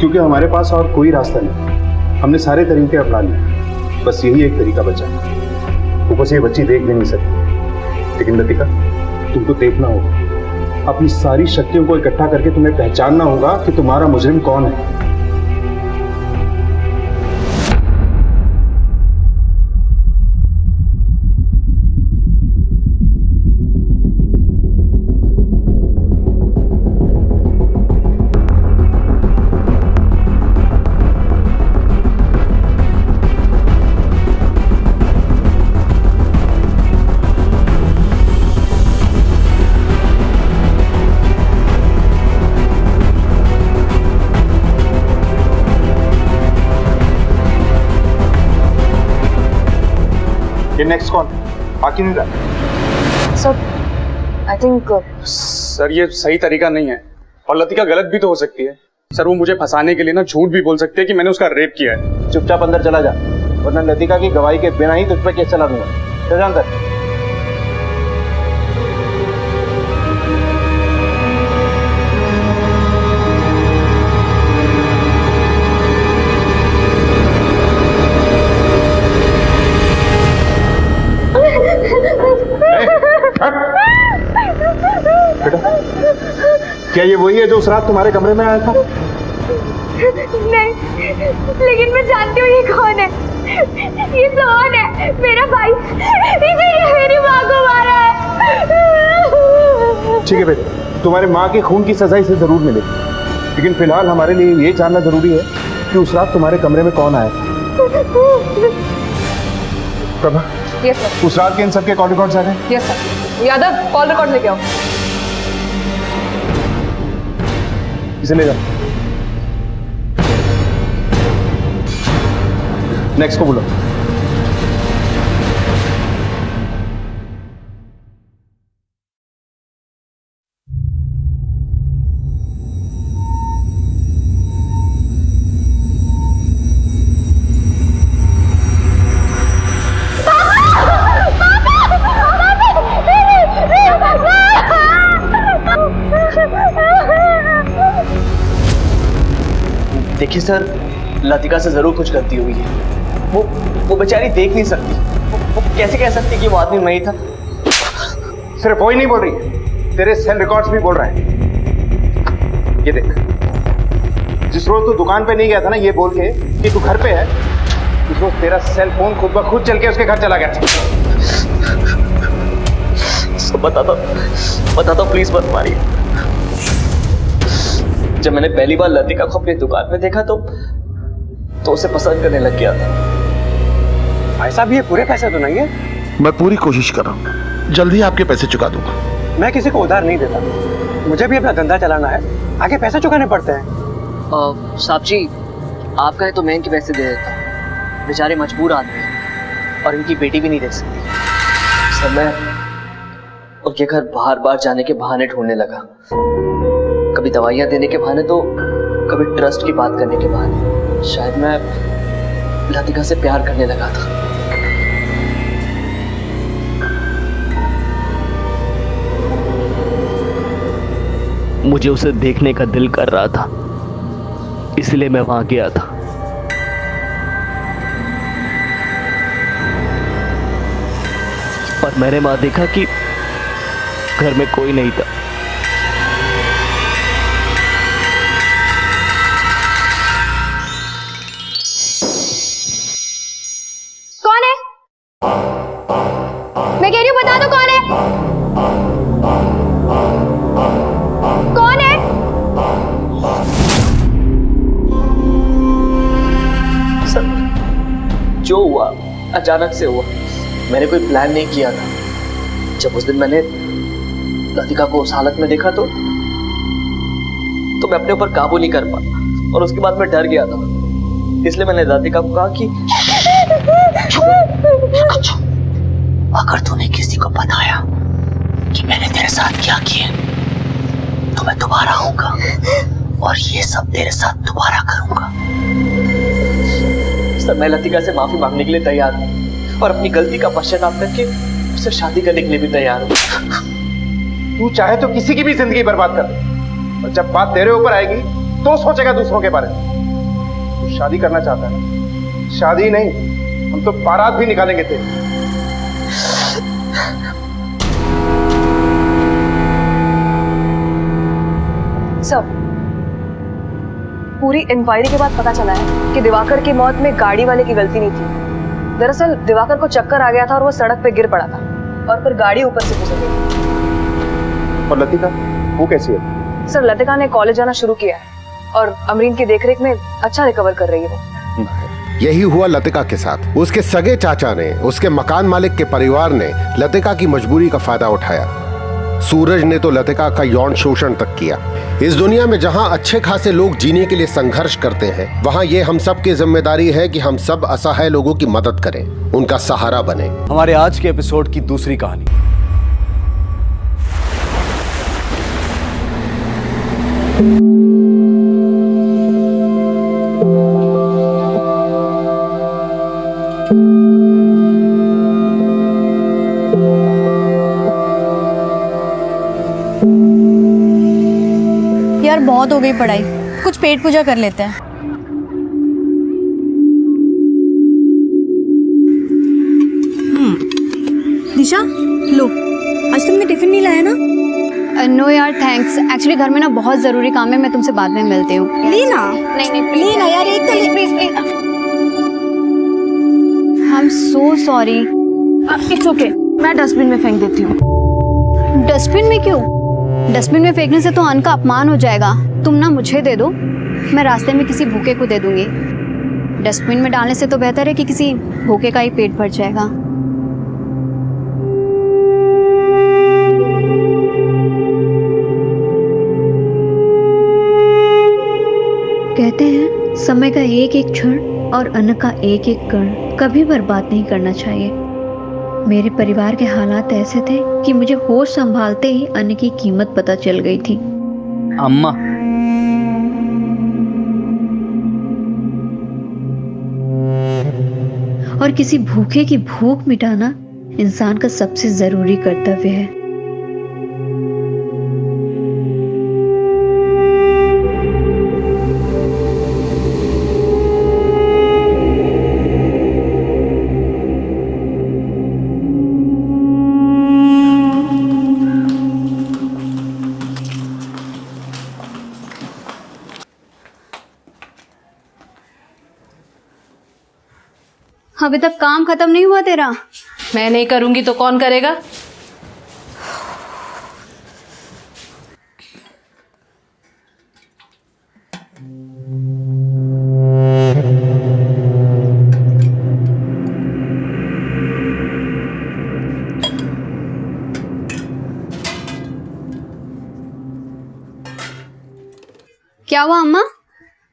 क्योंकि हमारे पास और कोई रास्ता नहीं, हमने सारे तरीके अपना लिए, बस यही एक तरीका बचा है। ऊपर से ये बच्ची देख भी नहीं सकती, लेकिन लतिका तुमको देखना होगा, अपनी सारी शक्तियों को इकट्ठा करके तुम्हें पहचानना होगा कि तुम्हारा मुजरिम कौन है। ये नेक्स्ट कौन बाकी नहीं रहा? सर आई थिंक सर ये सही तरीका नहीं है, और लतिका गलत भी तो हो सकती है सर, वो मुझे फंसाने के लिए ना झूठ भी बोल सकती है कि मैंने उसका रेप किया है। चुपचाप अंदर चला जा, वरना लतिका की गवाही के बिना ही तुझ पर केस चला दूंगा। चल जा अंदर। बेटा क्या ये वही है जो उस रात तुम्हारे कमरे में आया था? नहीं, लेकिन मैं जानती हूँ ये कौन है। ये सोहन है, मेरा भाई, इसीलिए मेरी माँ को मारा है। ठीक है बेटा, तुम्हारे माँ के खून की सजा इसे जरूर मिलेगी, लेकिन फिलहाल हमारे लिए ये जानना जरूरी है कि उस रात तुम्हारे कमरे में कौन आया था। Prabha, yes sir. उस रात के इन सबके कॉल रिकॉर्ड्स आ गए? Yes sir. Yadav call record लेके आओ। इसे ले जाओ। नेक्स्ट को बुलाओ। देखिए सर, लतिका से जरूर कुछ गलती हुई है। वो बेचारी देख नहीं सकती। वो कैसे कह सकती कि वो आदमी मैं ही था? सिर्फ वही नहीं बोल रही, तेरे सेल रिकॉर्ड्स भी बोल रहे हैं। ये देख, जिस रोज तू दुकान पे नहीं गया था ना ये बोल के कि तू घर पे है, उस रोज तेरा सेल फोन खुद ब खुद चल के उसके घर चला गया था। सब बता दो प्लीज मत मारिए। जब मैंने पहली बार लतिका को अपनी दुकान में देखा तो उसे पसंद करने लग गया था। भाई साहब ये पूरे पैसे तो नहीं है? मैं पूरी कोशिश कर रहा हूँ, जल्दी आपके पैसे चुका दूंगा। मैं किसी को उधार नहीं देता, मुझे भी अपना धंधा चलाना है, आगे पैसे चुकाने पड़ते हैं। साहब जी, आप कहे तो मैं इनके पैसे दे देता हूँ। बेचारे मजबूर आदमी हैं और इनकी बेटी भी नहीं देख सकती। सर मैं उनके घर बार बार जाने के बहाने ढूंढने लगा, कभी दवाइयाँ देने के बहाने तो कभी ट्रस्ट की बात करने के बहाने। शायद मैं लतिका से प्यार करने लगा था। मुझे उसे देखने का दिल कर रहा था, इसलिए मैं वहां गया था। और मैंने वहां देखा कि घर में कोई नहीं था। कौन है? मैं कह रही हूँ बता दो कौन है? कौन है? सर, जो हुआ अचानक से हुआ, मैंने कोई प्लान नहीं किया था। जब उस दिन मैंने लतिका को उस हालत में देखा तो मैं अपने ऊपर काबू नहीं कर पाया और उसके बाद मैं डर गया था। इसलिए मैंने लतिका को कहा कि अगर तूने किसी को बताया कि मैंने तेरे साथ क्या किया तो मैं दोबारा आऊंगा और ये सब तेरे साथ दोबारा करूंगा। सर, मैं लतिका से माफी मांगने के लिए तैयार हूँ और अपनी गलती का पश्चाताप करके उससे शादी करने के लिए भी तैयार हूँ। तू चाहे तो किसी की भी जिंदगी बर्बाद कर दे, और जब बात तेरे ऊपर आएगी तो सोचेगा दूसरों के बारे में। तू शादी करना चाहता है ना? शादी नहीं, हम तो बारात भी निकालेंगे तेरी। सर, पूरी इंक्वायरी के बाद पता चला है कि दिवाकर की मौत में गाड़ी वाले की गलती नहीं थी। दरअसल दिवाकर को चक्कर आ गया था और वो सड़क पे गिर पड़ा था और फिर गाड़ी ऊपर से गुजर गई। और लतिका, वो कैसी है? सर, लतिका ने कॉलेज जाना शुरू किया है और अमरीन की देखरेख में अच्छा रिकवर कर रही है वो। यही हुआ लतिका के साथ। उसके सगे चाचा ने, उसके मकान मालिक के परिवार ने लतिका की मजबूरी का फायदा उठाया। सूरज ने तो लतिका का यौन शोषण तक किया। इस दुनिया में जहां अच्छे खासे लोग जीने के लिए संघर्ष करते हैं, वहां ये हम सब की जिम्मेदारी है कि हम सब असहाय लोगों की मदद करें, उनका सहारा बने। हमारे आज के एपिसोड की दूसरी कहानी। यार बहुत हो गई पढ़ाई, कुछ पेट पूजा कर लेते हैं। दिशा, लो, आज तुमने टिफिन नहीं लाया ना? नो यार थैंक्स, एक्चुअली घर में ना बहुत जरूरी काम है, मैं तुमसे बाद में मिलती हूँ। लेना नहीं लेना यार, एक तो please please. I am so sorry. It's okay, मैं डस्टबिन में फेंक देती हूँ। डस्टबिन में क्यों? डस्टबिन में फेंकने से तो अन्न का अपमान हो जाएगा। तुम ना मुझे दे दो, मैं रास्ते में किसी भूखे को दे दूंगी। डस्टबिन में डालने से तो बेहतर है कि किसी भूखे का ही पेट भर जाएगा। कहते हैं समय का एक एक क्षण और अन्न का एक एक कण कभी बर्बाद नहीं करना चाहिए। मेरे परिवार के हालात ऐसे थे कि मुझे होश संभालते ही अन्न की कीमत पता चल गई थी। अम्मा, और किसी भूखे की भूख मिटाना इंसान का सबसे जरूरी कर्तव्य है। अभी तक काम खत्म नहीं हुआ तेरा? मैं नहीं करूंगी तो कौन करेगा? क्या हुआ अम्मा?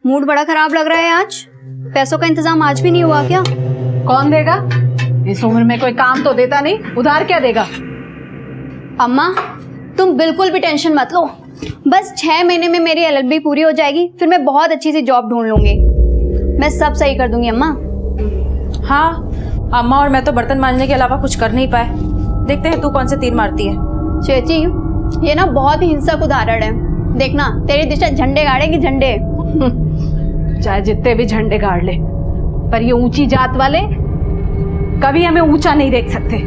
मूड बड़ा खराब लग रहा है आज। पैसों का इंतजाम आज भी नहीं हुआ क्या? कौन देगा? इस उम्र में कोई काम तो देता नहीं, उधार क्या देगा? अम्मा तुम बिल्कुल भी टेंशन मत लो, बस 6 महीने में मेरी LLB पूरी हो जाएगी, फिर मैं बहुत अच्छी सी जॉब ढूंढ लूंगी। मैं सब सही कर दूंगी अम्मा। हाँ, अम्मा और मैं तो बर्तन मांजने के अलावा कुछ कर नहीं पाए। देखते हैं तू कौन से तीर मारती है। चेची ये ना बहुत ही हिंसक उदाहरण है। देखना तेरी दिशा झंडे गाड़ेगी, झंडे। चाहे जितने भी झंडे गाड़ ले, पर ये ऊंची जात वाले कभी हमें ऊंचा नहीं देख सकते।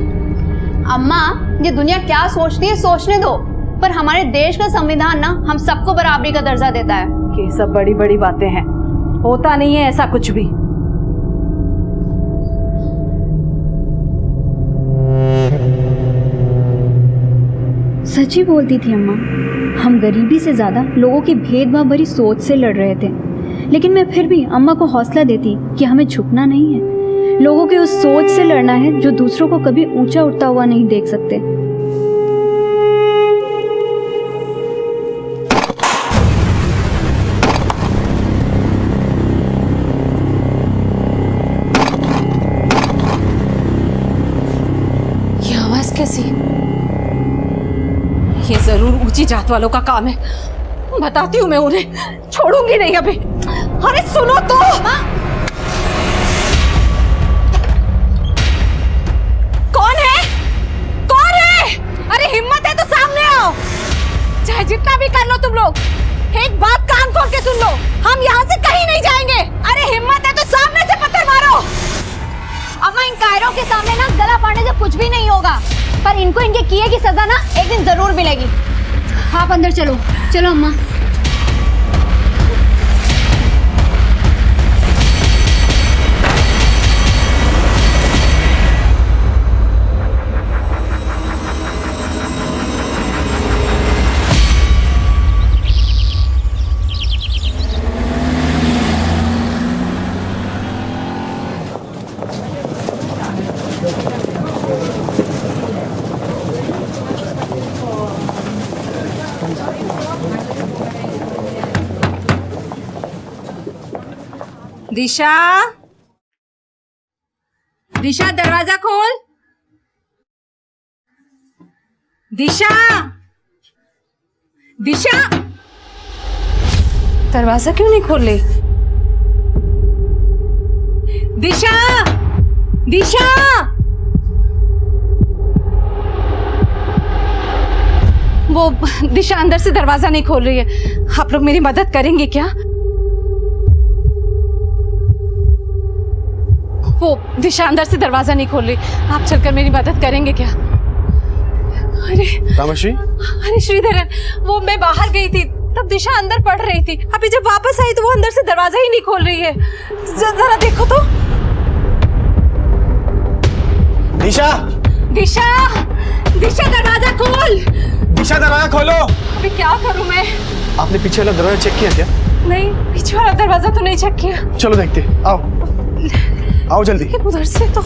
अम्मा ये दुनिया क्या सोचती है सोचने दो, पर हमारे देश का संविधान ना हम सबको बराबरी का दर्जा देता है। ये सब बड़ी बड़ी बातें हैं, होता नहीं है ऐसा कुछ भी। सच्ची बोलती थी अम्मा। हम गरीबी से ज्यादा लोगों की भेदभाव भरी सोच से लड़ रहे थे, लेकिन मैं फिर भी अम्मा को हौसला देती कि हमें झुकना नहीं है, लोगों की उस सोच से लड़ना है जो दूसरों को कभी ऊंचा उठता हुआ नहीं देख सकते। ये आवाज कैसी? ये जरूर ऊंची जात वालों का काम है। बताती हूँ मैं उन्हें, छोड़ूंगी नहीं अभी। अरे सुनो तो। कौन है? कौन है? अरे हिम्मत है तो सामने आओ। चाहे जितना भी कर लो तुम लोग, एक बात कान खोल के सुन लो, हम यहाँ से कहीं नहीं जाएंगे। अरे हिम्मत है तो सामने से पत्थर मारो। अम्मा इन कायरों के सामने ना गला फाड़ने से कुछ भी नहीं होगा, पर इनको इनके किए की सजा ना एक दिन जरूर मिलेगी। आप अंदर चलो। चलो अम्मा। दिशा, दिशा दरवाजा खोल। दिशा, दिशा दरवाजा क्यों नहीं खोल रही? दिशा, दिशा वो दिशा अंदर से दरवाजा नहीं खोल रही है। आप लोग मेरी मदद करेंगे क्या? वो दिशा अंदर से दरवाजा नहीं खोल रही, आप चलकर मेरी मदद करेंगे क्या? अरे तामश्री, अरे श्रीधरन, वो मैं बाहर गई थी तब दिशा अंदर पढ़ रही थी, अभी जब वापस आई तो वो अंदर से दरवाजा ही नहीं खोल रही है। जरा देखो तो। दिशा, दिशा, दिशा दरवाजा खोल। दिशा दरवाजा खोलो। अभी क्या करूं मैं? आपने पीछे वाला दरवाजा चेक किया क्या? नहीं, पीछे वाला दरवाजा तो नहीं चेक किया। चलो देखते, आओ आओ जल्दी। उधर से तो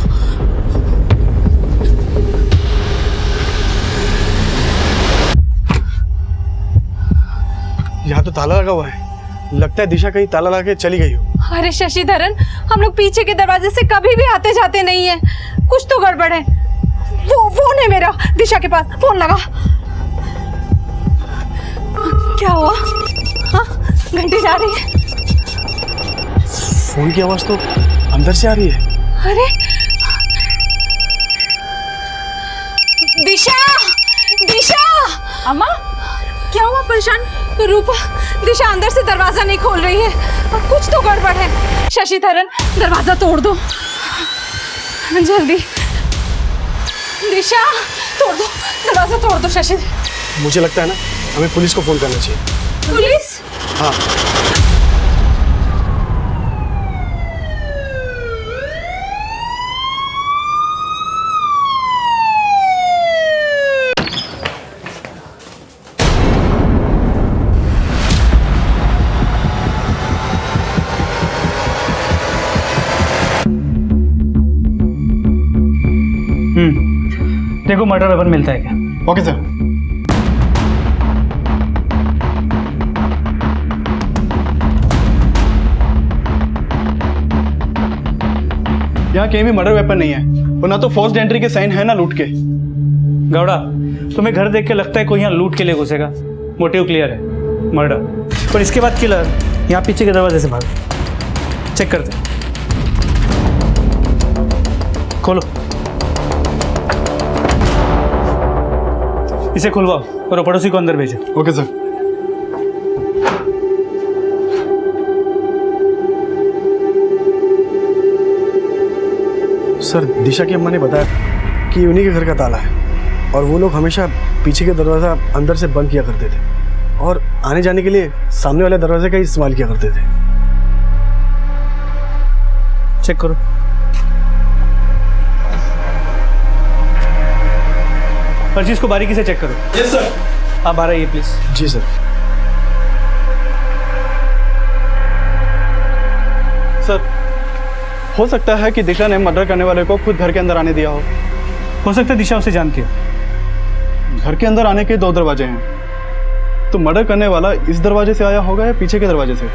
यहाँ तो ताला लगा हुआ है, लगता है दिशा कहीं ताला लगा के चली गई हो। अरे शशिधरन, हम लोग पीछे के दरवाजे से कभी भी आते जाते नहीं है, कुछ तो गड़बड़ है। वो फोन है मेरा, दिशा के पास, फोन लगा। क्या हुआ? हाँ, घंटी जा रही है। फोन की आवाज तो अंदर से आ रही है। अरे दिशा, दिशा! अम्मा, क्या हुआ? परेशान? रूपा, दिशा अंदर से दरवाजा नहीं खोल रही है, कुछ तो गड़बड़ है। शशिधरन, दरवाजा तोड़ दो जल्दी। दिशा, तोड़ दो दरवाजा, तोड़ दो शशि। मुझे लगता है ना, हमें पुलिस को फोन करना चाहिए। पुलिस? हाँ। देखो मर्डर वेपन मिलता है क्या? Okay sir. यहाँ कहीं भी मर्डर वेपन नहीं है, और ना तो फोर्स्ड एंट्री के साइन है ना लूट के। गौड़ा, तुम्हें घर देख के लगता है कोई यहाँ लूट के लिए घुसेगा? मोटिव क्लियर है, मर्डर। पर इसके बाद किलर यहाँ पीछे के दरवाजे से भागा। चेक करते, खोलो, इसे खुलवाओ और पड़ोसी को अंदर भेजो। Okay sir. सर, दिशा की अम्मा ने बताया कि उन्हीं के घर का ताला है और वो लोग हमेशा पीछे के दरवाज़ा अंदर से बंद किया करते थे और आने जाने के लिए सामने वाले दरवाजे का इस्तेमाल किया करते थे। चेक करो। पर्ची को बारीकी से चेक करो। Yes sir. आप आ रही है प्लीज। Ji sir. सर, हो सकता है कि दिशा ने मर्डर करने वाले को खुद घर के अंदर आने दिया हो सकता है दिशा उसे जानती है। घर के अंदर आने के 2 दरवाजे हैं, तो मर्डर करने वाला इस दरवाजे से आया होगा या पीछे के दरवाजे से।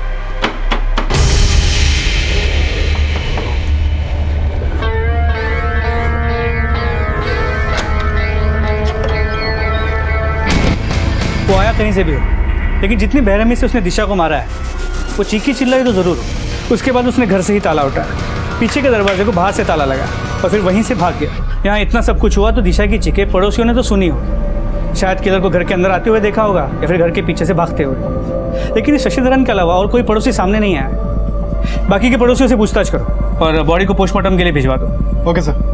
वो आया कहीं से भी हो, लेकिन जितनी बेरहमी से उसने दिशा को मारा है, वो चीखी चिल्लाई तो जरूर हो। उसके बाद उसने घर से ही ताला उठाया, पीछे के दरवाजे को बाहर से ताला लगा और फिर वहीं से भाग गया। यहाँ इतना सब कुछ हुआ तो दिशा की चीखें पड़ोसियों ने तो सुनी हो। शायद किलर को घर के अंदर आते हुए देखा होगा या फिर घर के पीछे से भागते हुए। लेकिन इस शशिधरन के अलावा और कोई पड़ोसी सामने नहीं आया। बाकी के पड़ोसियों से पूछताछ करो और बॉडी को पोस्टमार्टम के लिए भिजवा दो। Okay sir.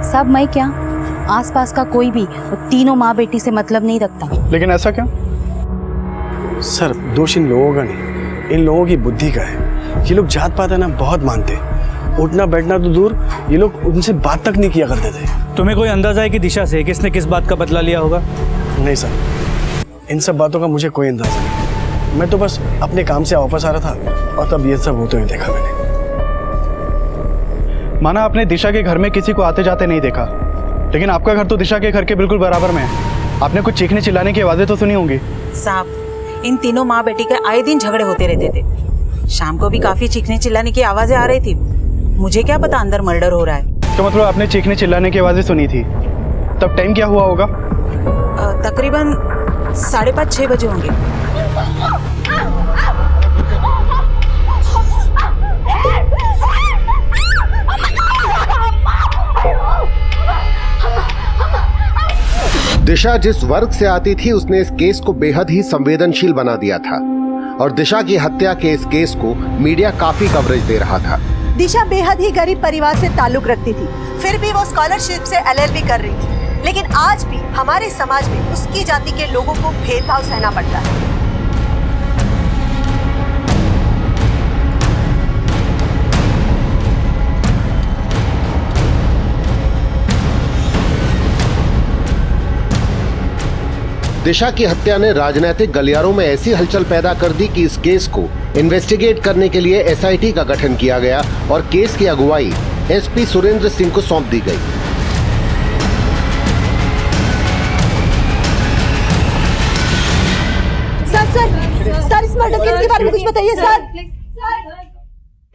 सब मैं क्या, आसपास का कोई भी तीनों माँ बेटी से मतलब नहीं रखता। लेकिन ऐसा क्यों? सर, दोष इन लोगों का नहीं, इन लोगों की बुद्धि का है। ये लोग जात पात है ना बहुत मानते, उठना बैठना तो दूर, ये लोग उनसे बात तक नहीं किया करते थे। तुम्हें कोई अंदाजा है कि दिशा से किसने किस बात का बदला लिया होगा? नहीं सर, इन सब बातों का मुझे कोई अंदाजा नहीं। मैं तो बस अपने काम से वापस आ रहा था और तब ये सब होते हुए देखा मैंने। माना आपने दिशा के घर में किसी को आते जाते नहीं देखा, लेकिन आपका घर तो दिशा के घर के बिल्कुल बराबर में है। आपने कुछ चीखने चिल्लाने की आवाजें तो सुनी होंगी। साहब, इन तीनों माँ बेटी के आए दिन झगड़े होते रहते थे। शाम को भी काफी चीखने चिल्लाने की आवाजें आ रही थी। मुझे क्या पता अंदर मर्डर हो रहा है। तो मतलब आपने चीखने चिल्लाने की आवाजें सुनी थी। तब टाइम क्या हुआ होगा? तकरीबन 5:30-6 बजे होंगे। दिशा जिस वर्ग से आती थी उसने इस केस को बेहद ही संवेदनशील बना दिया था और दिशा की हत्या के इस केस को मीडिया काफी कवरेज दे रहा था। दिशा बेहद ही गरीब परिवार से ताल्लुक रखती थी, फिर भी वो स्कॉलरशिप से LLB कर रही थी। लेकिन आज भी हमारे समाज में उसकी जाति के लोगों को भेदभाव सहना पड़ता है। दिशा की हत्या ने राजनीतिक गलियारों में ऐसी हलचल पैदा कर दी कि इस केस को इन्वेस्टिगेट करने के लिए एसआईटी का गठन किया गया और केस की अगुवाई एसपी सुरेंद्र सिंह को सौंप दी गई। सर इस मर्डर केस के बारे में कुछ बताइए सर।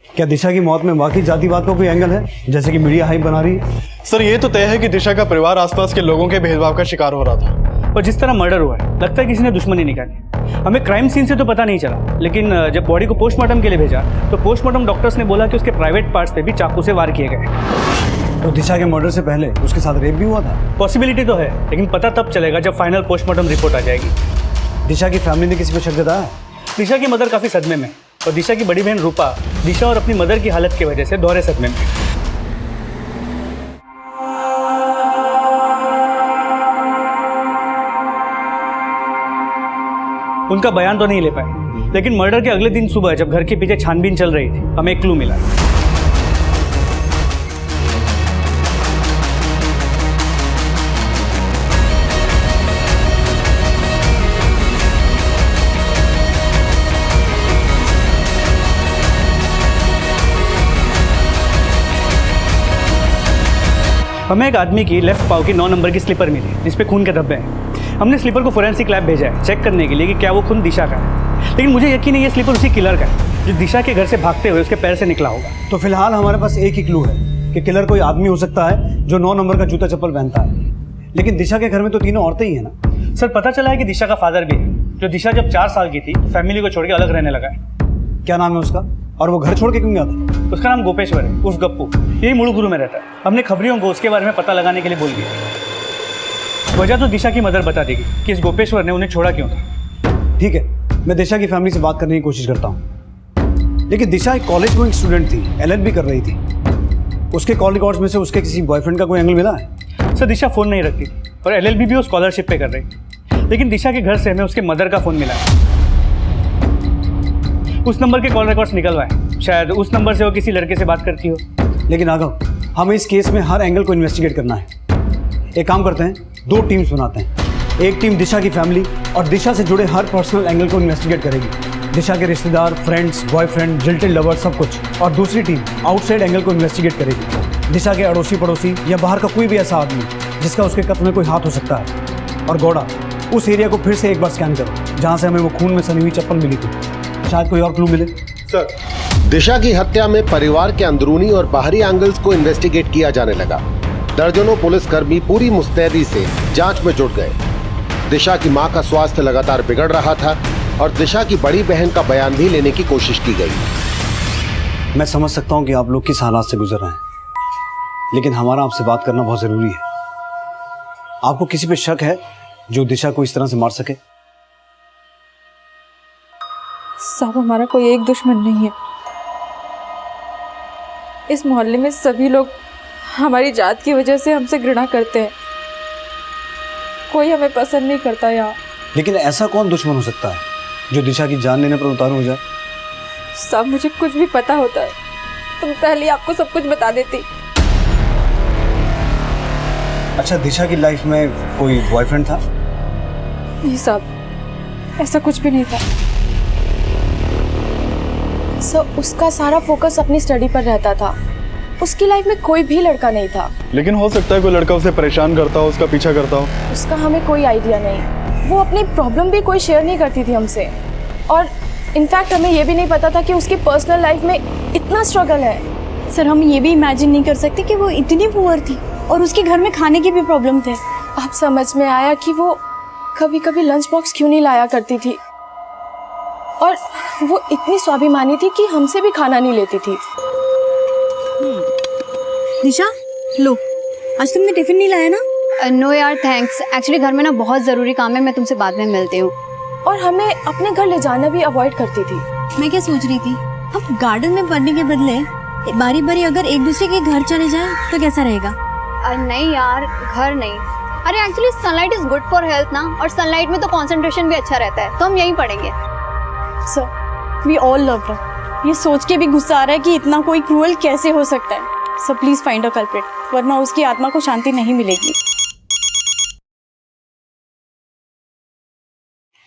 क्या दिशा की मौत में वाकई जातिवाद का कोई एंगल है, जैसे कि मीडिया हाइप बना रही है? सर ये तो तय है कि दिशा का परिवार आसपास के लोगों के भेदभाव का शिकार हो रहा था। और जिस तरह मर्डर हुआ है लगता है किसी ने दुश्मनी निकाली। हमें क्राइम सीन से तो पता नहीं चला, लेकिन जब बॉडी को पोस्टमार्टम के लिए भेजा तो पोस्टमार्टम डॉक्टर्स ने बोला कि उसके प्राइवेट पार्ट्स पे भी चाकू से वार किए गए। तो दिशा के मर्डर से पहले उसके साथ रेप भी हुआ था? पॉसिबिलिटी तो है, लेकिन पता तब चलेगा जब फाइनल पोस्टमार्टम रिपोर्ट आ जाएगी। दिशा की फैमिली ने किसी पर शक जताया? दिशा की मदर काफी सदमे में, और दिशा की बड़ी बहन रूपा दिशा और अपनी मदर की हालत की वजह से दोहरे सदमे में। उनका बयान तो नहीं ले पाए, लेकिन मर्डर के अगले दिन सुबह जब घर के पीछे छानबीन चल रही थी हमें एक क्लू मिला। हमें एक आदमी की लेफ्ट पाव की 9 नंबर की स्लीपर मिली जिसपे खून के धब्बे हैं। हमने स्लीपर को फोरेंसिक लैब भेजा है चेक करने के लिए कि क्या वो खून दिशा का है, लेकिन मुझे यकीन है ये स्लीपर उसी किलर का है जो दिशा के घर से भागते हुए उसके पैर से निकला होगा। तो फिलहाल हमारे पास एक ही क्लू है कि किलर कोई आदमी हो सकता है जो 9 नंबर का जूता चप्पल पहनता है, लेकिन दिशा के घर में तो तीनों औरतें ही है ना। सर पता चला है कि दिशा का फादर भी है, जो दिशा जब 4 साल की थी तो फैमिली को छोड़ के अलग रहने लगा है। क्या नाम है उसका, और वो घर छोड़ के क्यों गया था? उसका नाम गोपेश्वर है, उर्फ गप्पू। यही मुड़ुगुरु में रहता है। हमने खबरियों को उसके बारे में पता लगाने के लिए बोल दिया। वजह तो दिशा की मदर बता देगी कि इस गोपेश्वर ने उन्हें छोड़ा क्यों था। ठीक है, मैं दिशा की फैमिली से बात करने की कोशिश करता हूँ, लेकिन दिशा एक कॉलेज गोइंग स्टूडेंट थी, एलएलबी कर रही थी। उसके कॉल रिकॉर्ड्स में से उसके किसी बॉयफ्रेंड का कोई एंगल मिला है? सर दिशा फ़ोन नहीं रखती और एलएलबी भी वो स्कॉलरशिप पे कर रही, लेकिन दिशा के घर से हमें उसके मदर का फ़ोन मिला है। उस नंबर के कॉल रिकॉर्ड्स निकलवाए, शायद उस नंबर से वो किसी लड़के से बात करती हो। लेकिन आगव, हमें इस केस में हर एंगल को इन्वेस्टिगेट करना है। एक काम करते हैं, 2 टीम्स बनाते हैं। एक टीम दिशा की फैमिली और दिशा से जुड़े हर पर्सनल एंगल को इन्वेस्टिगेट करेगी, दिशा के रिश्तेदार, फ्रेंड्स, बॉयफ्रेंड, जिल्टेड लवर, सब कुछ। और दूसरी टीम आउटसाइड एंगल को इन्वेस्टिगेट करेगी, दिशा के अड़ोसी पड़ोसी या बाहर का कोई भी ऐसा आदमी जिसका उसके कत्ल में कोई हाथ हो सकता है। और गौड़ा, उस एरिया को फिर से एक बार स्कैन करो जहाँ से हमें वो खून में सनी हुई चप्पल मिली थी, शायद कोई और क्लू मिले। सर, दिशा की हत्या में परिवार के अंदरूनी और बाहरी एंगल्स को इन्वेस्टिगेट किया जाने लगा। दर्जनों पुलिसकर्मी पूरी मुस्तैदी से जांच में जुट गए। दिशा की मां का स्वास्थ्य लगातार बिगड़ रहा था और दिशा की बड़ी बहन का बयान भी लेने की कोशिश की गई। मैं समझ सकता हूं कि आप लोग किस हालात से गुजर रहे हैं, लेकिन हमारा आपसे बात करना बहुत जरूरी है। आपको किसी पे शक है जो दिशा को इस तरह से मार सके? साहब हमारा कोई एक दुश्मन नहीं है। इस मोहल्ले में सभी लोग हमारी जात की वजह से हमसे घृणा करते हैं। कोई हमें पसंद नहीं करता यहाँ। लेकिन ऐसा कौन दुश्मन हो सकता है जो दिशा की जान लेने पर उतारू हो जाए? साहब मुझे कुछ भी पता होता है तो मैं पहले आपको सब कुछ बता देती। अच्छा, दिशा की लाइफ में कोई बॉयफ्रेंड था? नहीं साहब, ऐसा कुछ भी नहीं था। सर उसका सारा फोकस अपनी स्टडी पर रहता था। उसकी लाइफ में कोई भी लड़का नहीं था। लेकिन हो सकता है कोई लड़का उसे परेशान करता हो, उसका पीछा करता हो। उसका हमें कोई आइडिया नहीं। वो अपनी प्रॉब्लम भी कोई शेयर नहीं करती थी हमसे, और इनफैक्ट हमें ये भी नहीं पता था कि उसकी पर्सनल लाइफ में इतना स्ट्रगल है। सर हम ये भी इमेजिन नहीं कर सकते कि वो इतनी पुअर थी और उसके घर में खाने की भी प्रॉब्लम थे। अब समझ में आया कि वो कभी कभी लंच बॉक्स क्यों नहीं लाया करती थी, और वो इतनी स्वाभिमानी थी कि हमसे भी खाना नहीं लेती थी। निशा लो, आज तुमने टिफिन नहीं लाया ना? नो यार थैंक्स, एक्चुअली घर में ना बहुत ज़रूरी काम है, मैं तुमसे बाद में मिलती हूँ। और हमें अपने घर ले जाना भी अवॉइड करती थी। मैं क्या सोच रही थी, अब गार्डन में पढ़ने के बदले बारी बारी अगर एक दूसरे के घर चले जाए तो कैसा रहेगा? नहीं यार, घर नहीं। अरे actually sunlight is good for health ना, और सनलाइट में तो कंसंट्रेशन भी अच्छा रहता है, तो हम यहीं पढ़ेंगे। Sir we all love her. ये सोच के भी गुस्सा आ रहा है कि इतना कोई क्रूअल कैसे हो सकता है। Sir please find a culprit, वरना उसकी आत्मा को शांति नहीं मिलेगी।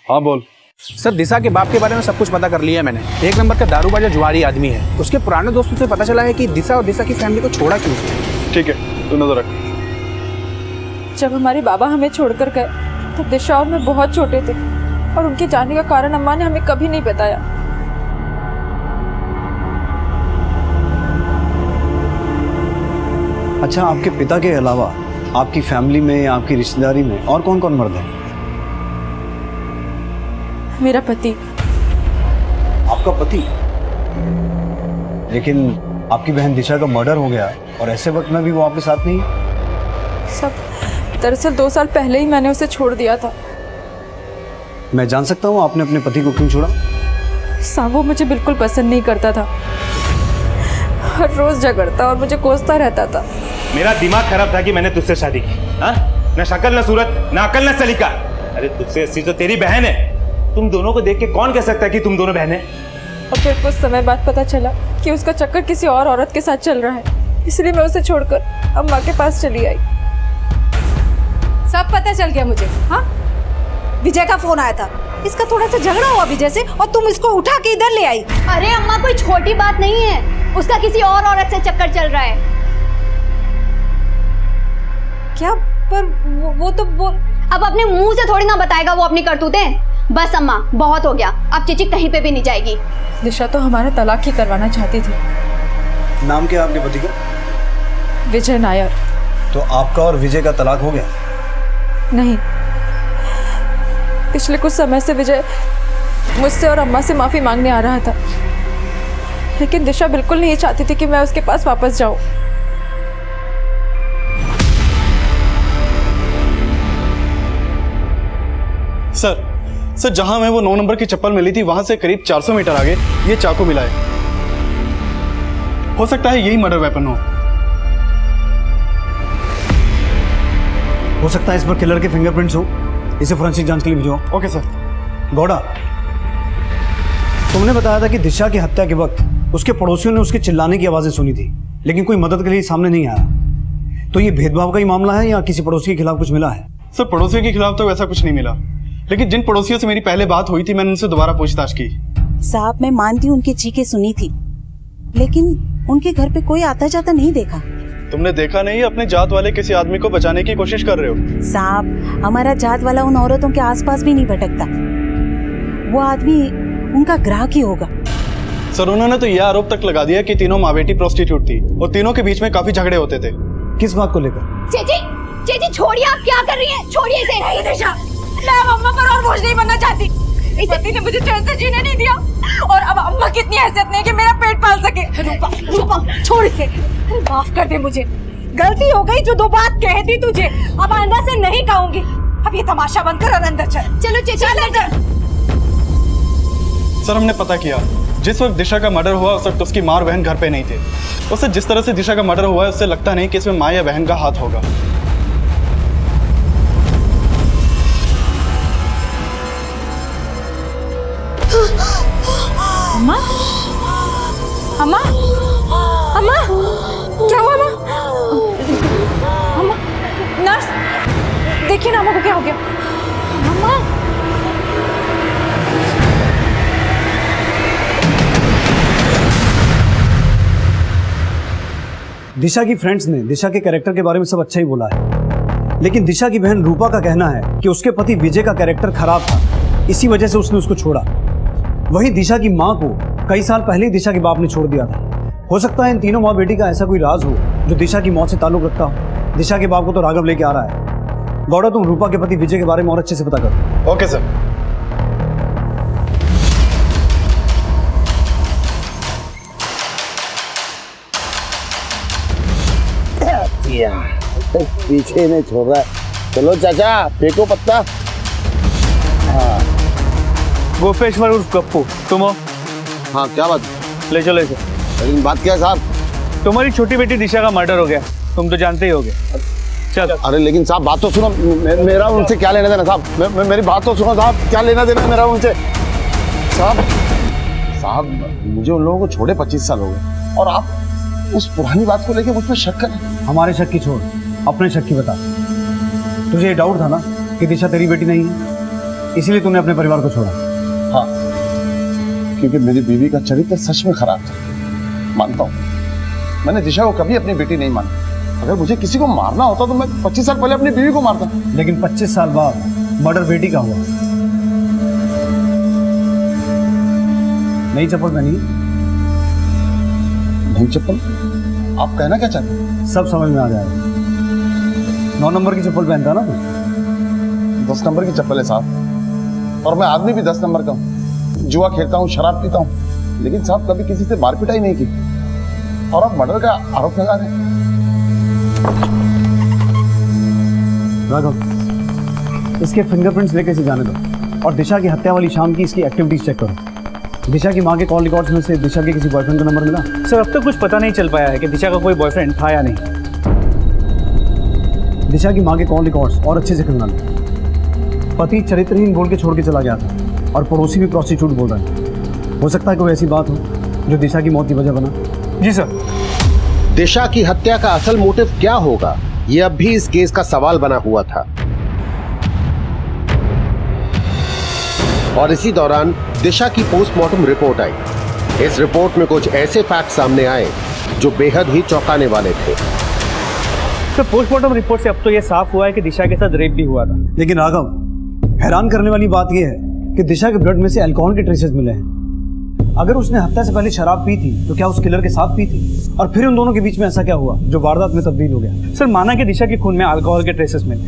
हाँ बोल। सर दिशा के बाप के बारे में सब कुछ पता कर लिया मैंने। एक नंबर का दारूबाज और जुआरी आदमी है। उसके पुराने दोस्तों से पता चला है कि दिशा और दिशा की फैमिली को छोड़ा क्यों उसने। ठीक है, तू नजर रख। जब हमारे बाबा हमें छोड़कर गए तो दिशा और मैं बहुत छोटे थे और उनके जाने का कारण अम्मा ने हमें कभी नहीं बताया। अच्छा, आपके पिता के अलावा आपकी फैमिली में, आपकी रिश्तेदारी में और कौन कौन मर्द है? मेरा पति। आपका पति? लेकिन आपकी बहन दिशा का मर्डर हो गया और ऐसे वक्त में भी वो आपके साथ नहीं है? सब दरअसल 2 साल पहले ही मैंने उसे छोड़ दिया था। मैं जान सकता हूँ आपने अपने पति को क्यों छोड़ा? साहब वो मुझे बिल्कुल पसंद नहीं करता था, हर रोज झगड़ता और मुझे कोसता रहता था। मेरा दिमाग खराब था कि मैंने तुझसे शादी की। हाँ, न शक्ल न सूरत, न अकल न सलीका। अरे तुझसे अच्छी तो तेरी बहन है। तुम दोनों को देख के कौन कह सकता है कि तुम दोनों बहन है? और फिर कुछ समय बाद पता चला कि उसका चक्कर किसी और औरत के साथ चल रहा है, इसलिए मैं उसे छोड़कर अम्मा के पास चली आई। सब पता चल गया मुझे। हाँ, विजय का फोन आया था, इसका थोड़ा सा झगड़ा हुआ विजय से और तुम इसको उठा के इधर ले आई। अरे अम्मा कोई छोटी बात नहीं है, उसका किसी और औरत से चक्कर चल रहा है। क्या? पर वो तो अब अपने मुंह से थोड़ी ना बताएगा वो अपनी करतूतें। बस अम्मा बहुत हो गया, अब चिची कहीं पे भी नहीं जाएगी। दिशा तो हमारा तलाक ही करवाना चाहती थी। नाम क्या है आपके पति का? विजय नायर। तो आपका और विजय का तलाक हो गया? नहीं, पिछले कुछ समय से विजय मुझसे और अम्मा से माफी मांगने आ रहा था, लेकिन दिशा बिल्कुल नहीं चाहती थी कि मैं उसके पास वापस जाऊं। सर जहां मैं वो 9 नंबर की चप्पल मिली थी वहां से करीब 400 मीटर आगे ये चाकू मिला है। हो सकता है यही मर्डर वेपन हो सकता है इस पर किलर के फिंगरप्रिंट्स हो। इसे फोरेंसिक जांच के लिए भिजवाओ। Okay sir. गौड़ा, तुमने बताया था कि दिशा की हत्या के वक्त उसके पड़ोसियों ने उसके चिल्लाने की आवाजें सुनी थी, लेकिन कोई मदद के लिए सामने नहीं आया। तो ये भेदभाव का ही मामला है या किसी पड़ोसी के खिलाफ कुछ मिला है? सर पड़ोसियों के खिलाफ तो वैसा कुछ नहीं मिला, लेकिन जिन पड़ोसियों से मेरी पहले बात हुई थी मैंने उनसे दोबारा पूछताछ की। साहब मैं मानती हूँ उनकी चीखें सुनी थी, लेकिन उनके घर पे कोई आता जाता नहीं देखा। तुमने देखा नहीं? अपने जात वाले किसी आदमी को बचाने की कोशिश कर रहे हो। साहब हमारा जात वाला उन औरतों के आसपास भी नहीं भटकता, वो आदमी उनका ग्राहक ही होगा। सर उन्होंने तो यह आरोप तक लगा दिया कि तीनों माँ बेटी प्रोस्टिट्यूट थी और तीनों के बीच में काफी झगड़े होते थे। किस बात को लेकर? चेची छोड़िए, आप क्या कर रही हैं? छोड़िए इसे। नहीं दिशा, मैं अब अम्मा पर और बोझ नहीं बनना चाहती। इस पति ने मुझे चैन से जीने नहीं दिया और अब अम्मा की इतनी हैसियत नहीं कि मेरा पेट पाल सके। रूपा छोड़ इसे, माफ कर दे मुझे, गलती हो गई जो 2 बात कह दी तुझे, अब आइंदा से नहीं कहूंगी। अब ये तमाशा बंद कर और अंदर चल। चलो चेची अंदर। सर हमने पता किया, जिस वक्त दिशा का मर्डर हुआ उस वक्त उसकी माँ और बहन घर पे नहीं थे। उससे जिस तरह से दिशा का मर्डर हुआ है उससे लगता नहीं कि इसमें माँ या बहन का हाथ होगा। अम्मा, अम्मा, अम्मा, क्या हुआ अम्मा? अम्मा, नर्स, देखिए ना अम्मा को क्या हो गया। अम्मा, दिशा की फ्रेंड्स ने दिशा के कैरेक्टर के बारे में सब अच्छा ही बोला है, लेकिन दिशा की बहन रूपा का कहना है कि उसके पति विजय का कैरेक्टर खराब था, इसी वजह से उसने उसको छोड़ा। वहीं दिशा की माँ को कई साल पहले ही दिशा के बाप ने छोड़ दिया था। हो सकता है इन तीनों माँ बेटी का ऐसा कोई राज हो जो दिशा की मौत से ताल्लुक रखता हो। दिशा के बाप को तो राघव लेके आ रहा है। गौड़ा, तुम रूपा के पति विजय के बारे में और अच्छे से पता करो। Okay sir. पीछे नहीं छोड़ रहा है। चलो चाचा फेंको पत्ता। हाँ गोपेश्वर उर्फ गप्पू, तुम हो? हाँ क्या बात? ले चलो इसे। लेकिन बात क्या है साहब? तुम्हारी छोटी बेटी दिशा का मर्डर हो गया, तुम तो जानते ही होगे। चल। अरे लेकिन साहब बात तो सुनो, मेरा उनसे क्या लेना देना साहब? मेरी बात तो सुनो साहब, क्या लेना देना मेरा उनसे? साहब मुझे उन लोगों को छोड़े 25 साल हो गए और आप उस पुरानी बात को लेके मुझ पर शक करें। हमारे शक की छोड़, अपने शक की बता। तुझे ये डाउट था ना कि दिशा तेरी बेटी नहीं है? इसीलिए तूने अपने परिवार को छोड़ा। हाँ, क्योंकि मेरी बीवी का चरित्र सच में खराब था। मानता हूँ, मैंने दिशा को कभी अपनी बेटी नहीं माना। अगर मुझे किसी को मारना होता तो मैं 25 साल पहले अपनी बीवी को मारता। लेकिन 25 साल बाद मर्डर बेटी का हुआ। नई चप्पल पहनी? नई चप्पल? आप कहना क्या चाहते हैं? सब समझ में आ जाएगा। 9 नंबर की चप्पल पहनता ना तू? 10 नंबर की चप्पल है साहब, और मैं आदमी भी 10 नंबर का हूँ। जुआ खेलता हूँ, शराब पीता हूँ, लेकिन साहब कभी किसी से मार पिटाई नहीं की। और आप मर्डर का आरोप लगा रहे हैं। राघव, इसके फिंगरप्रिंट्स लेके इसे जाने दो और दिशा की हत्या वाली शाम की इसकी एक्टिविटीज चेक करो। दिशा की माँ के कॉल रिकॉर्ड्स में से दिशा के किसी बॉयफ्रेंड का नंबर मिला? सर अब तक कुछ पता नहीं चल पाया है कि दिशा का कोई बॉयफ्रेंड था या नहीं। दिशा की माँ के कॉल रिकॉर्ड्स और अच्छे से खंगालो। पति चरित्रहीन बोल के छोड़ के चला गया था और पड़ोसी भी प्रोस्टिट्यूट बोल रहा है। हो सकता है कोई ऐसी बात हो जो दिशा की मौत की वजह बना। जी सर। दिशा की हत्या का असल मोटिव क्या होगा, यह अब भी इस केस का सवाल बना हुआ था। और इसी दौरान दिशा की पोस्टमार्टम रिपोर्ट आई। इस रिपोर्ट में कुछ ऐसे फैक्ट सामने आए जो बेहद ही चौंकाने वाले थे। सर पोस्टमार्टम रिपोर्ट से अब तो यह साफ हुआ है कि दिशा के साथ रेप भी हुआ था। लेकिन राघव, हैरान करने वाली बात यह है कि दिशा के ब्लड में से अल्कोहल के ट्रेसेस मिले हैं। अगर उसने हत्या से पहले शराब पी थी तो क्या उस किलर के साथ पी थी? और फिर उन दोनों के बीच में ऐसा क्या हुआ जो वारदात में तब्दील हो गया? सर माना कि दिशा के खून में अल्कोहल के ट्रेसेस मिले,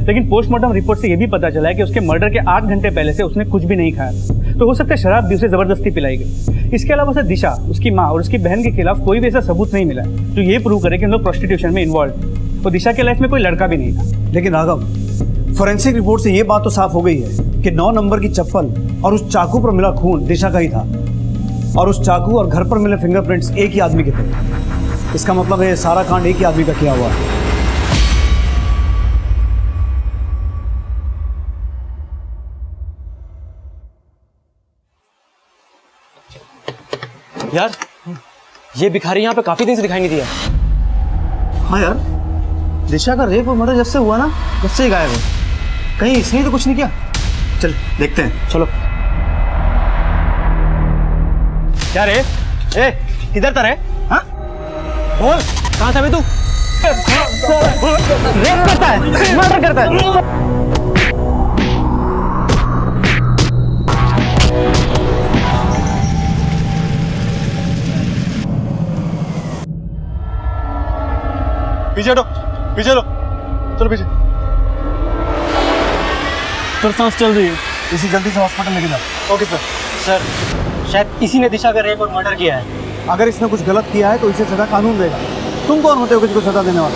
लेकिन पोस्टमार्टम रिपोर्ट से यह भी पता चला है कि उसके मर्डर के 8 घंटे पहले से उसने कुछ भी नहीं खाया, तो हो सकता है शराब भी उसे जबरदस्ती पिलाई गई। इसके अलावा उसे दिशा, उसकी माँ और उसकी बहन के खिलाफ कोई भी ऐसा सबूत नहीं मिला जो ये प्रूव करे कि उन लोग प्रोस्टिट्यूशन में इन्वॉल्व, और दिशा के लाइफ में कोई लड़का भी नहीं था। लेकिन राघव, फोरेंसिक रिपोर्ट से यह बात तो साफ हो गई है कि 9 नंबर की चप्पल और उस चाकू पर मिला खून दिशा का ही था, और उस चाकू और घर पर मिले फिंगरप्रिंट्स एक ही आदमी के थे। इसका मतलब है सारा कांड एक ही आदमी का किया हुआ है। यार, ये भिखारी यहाँ पे काफी दिन से दिखाई नहीं दिया। हाँ यार, दिशा का रेप और मर्डर जब से हुआ ना, तब से ही गायब है। कहीं इसने तो कुछ नहीं किया। चल देखते हैं, चलो। क्या रे? ए, किधर था रे? हाँ? बोल, कहाँ था बे तू? रेप करता है, मर्डर करता है। पीछे हटो, पीछे हटो, चलो पीछे। सर सांस चल रही है। इसी जल्दी से हॉस्पिटल लेके जाओ। Okay sir. सर शायद इसी ने दिशा का रेप और मर्डर किया है। अगर इसने कुछ गलत किया है तो इसे सजा कानून देगा। तुम कौन होते हो किसी को सजा देने वाले?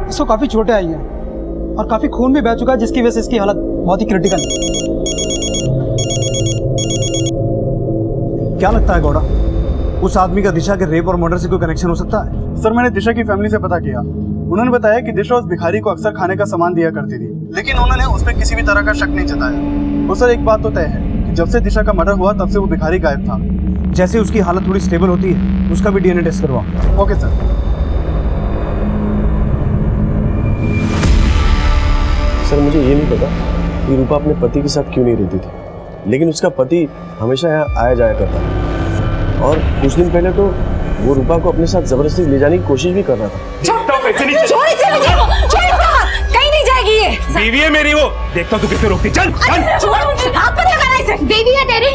इसको काफी चोटें आई हैं और काफी खून भी बह चुका है, जिसकी वजह से इसकी हालत बहुत ही क्रिटिकल है। क्या लगता है गौड़ा, उस आदमी का दिशा के रेप और मर्डर से कोई कनेक्शन हो सकता है? सर मैंने दिशा की फैमिली से पता किया। उन्होंने बताया कि दिशा उस भिखारी को अक्सर खाने का सामान दिया करती थी, लेकिन उन्होंने उस पर किसी भी तरह का शक नहीं जताया। तो सर एक बात तो तय है कि जब से दिशा का मर्डर हुआ तब से वो भिखारी गायब था। जैसे उसकी हालत थोड़ी स्टेबल होती है उसका भी DNA टेस्ट करवाओ। Okay sir. सर मुझे ये नहीं पता कि रूपा अपने पति के साथ क्यों नहीं रहती थी, लेकिन उसका पति हमेशा यहाँ आया जाया करता था, और कुछ दिन पहले तो वो रूपा को अपने साथ जबरदस्ती ले जाने की कोशिश भी कर रहा था। कहीं नहीं जाएगी ये। बीवी है मेरी वो, देखता तू किसे रोकती। चल चल। बीवी है तेरी?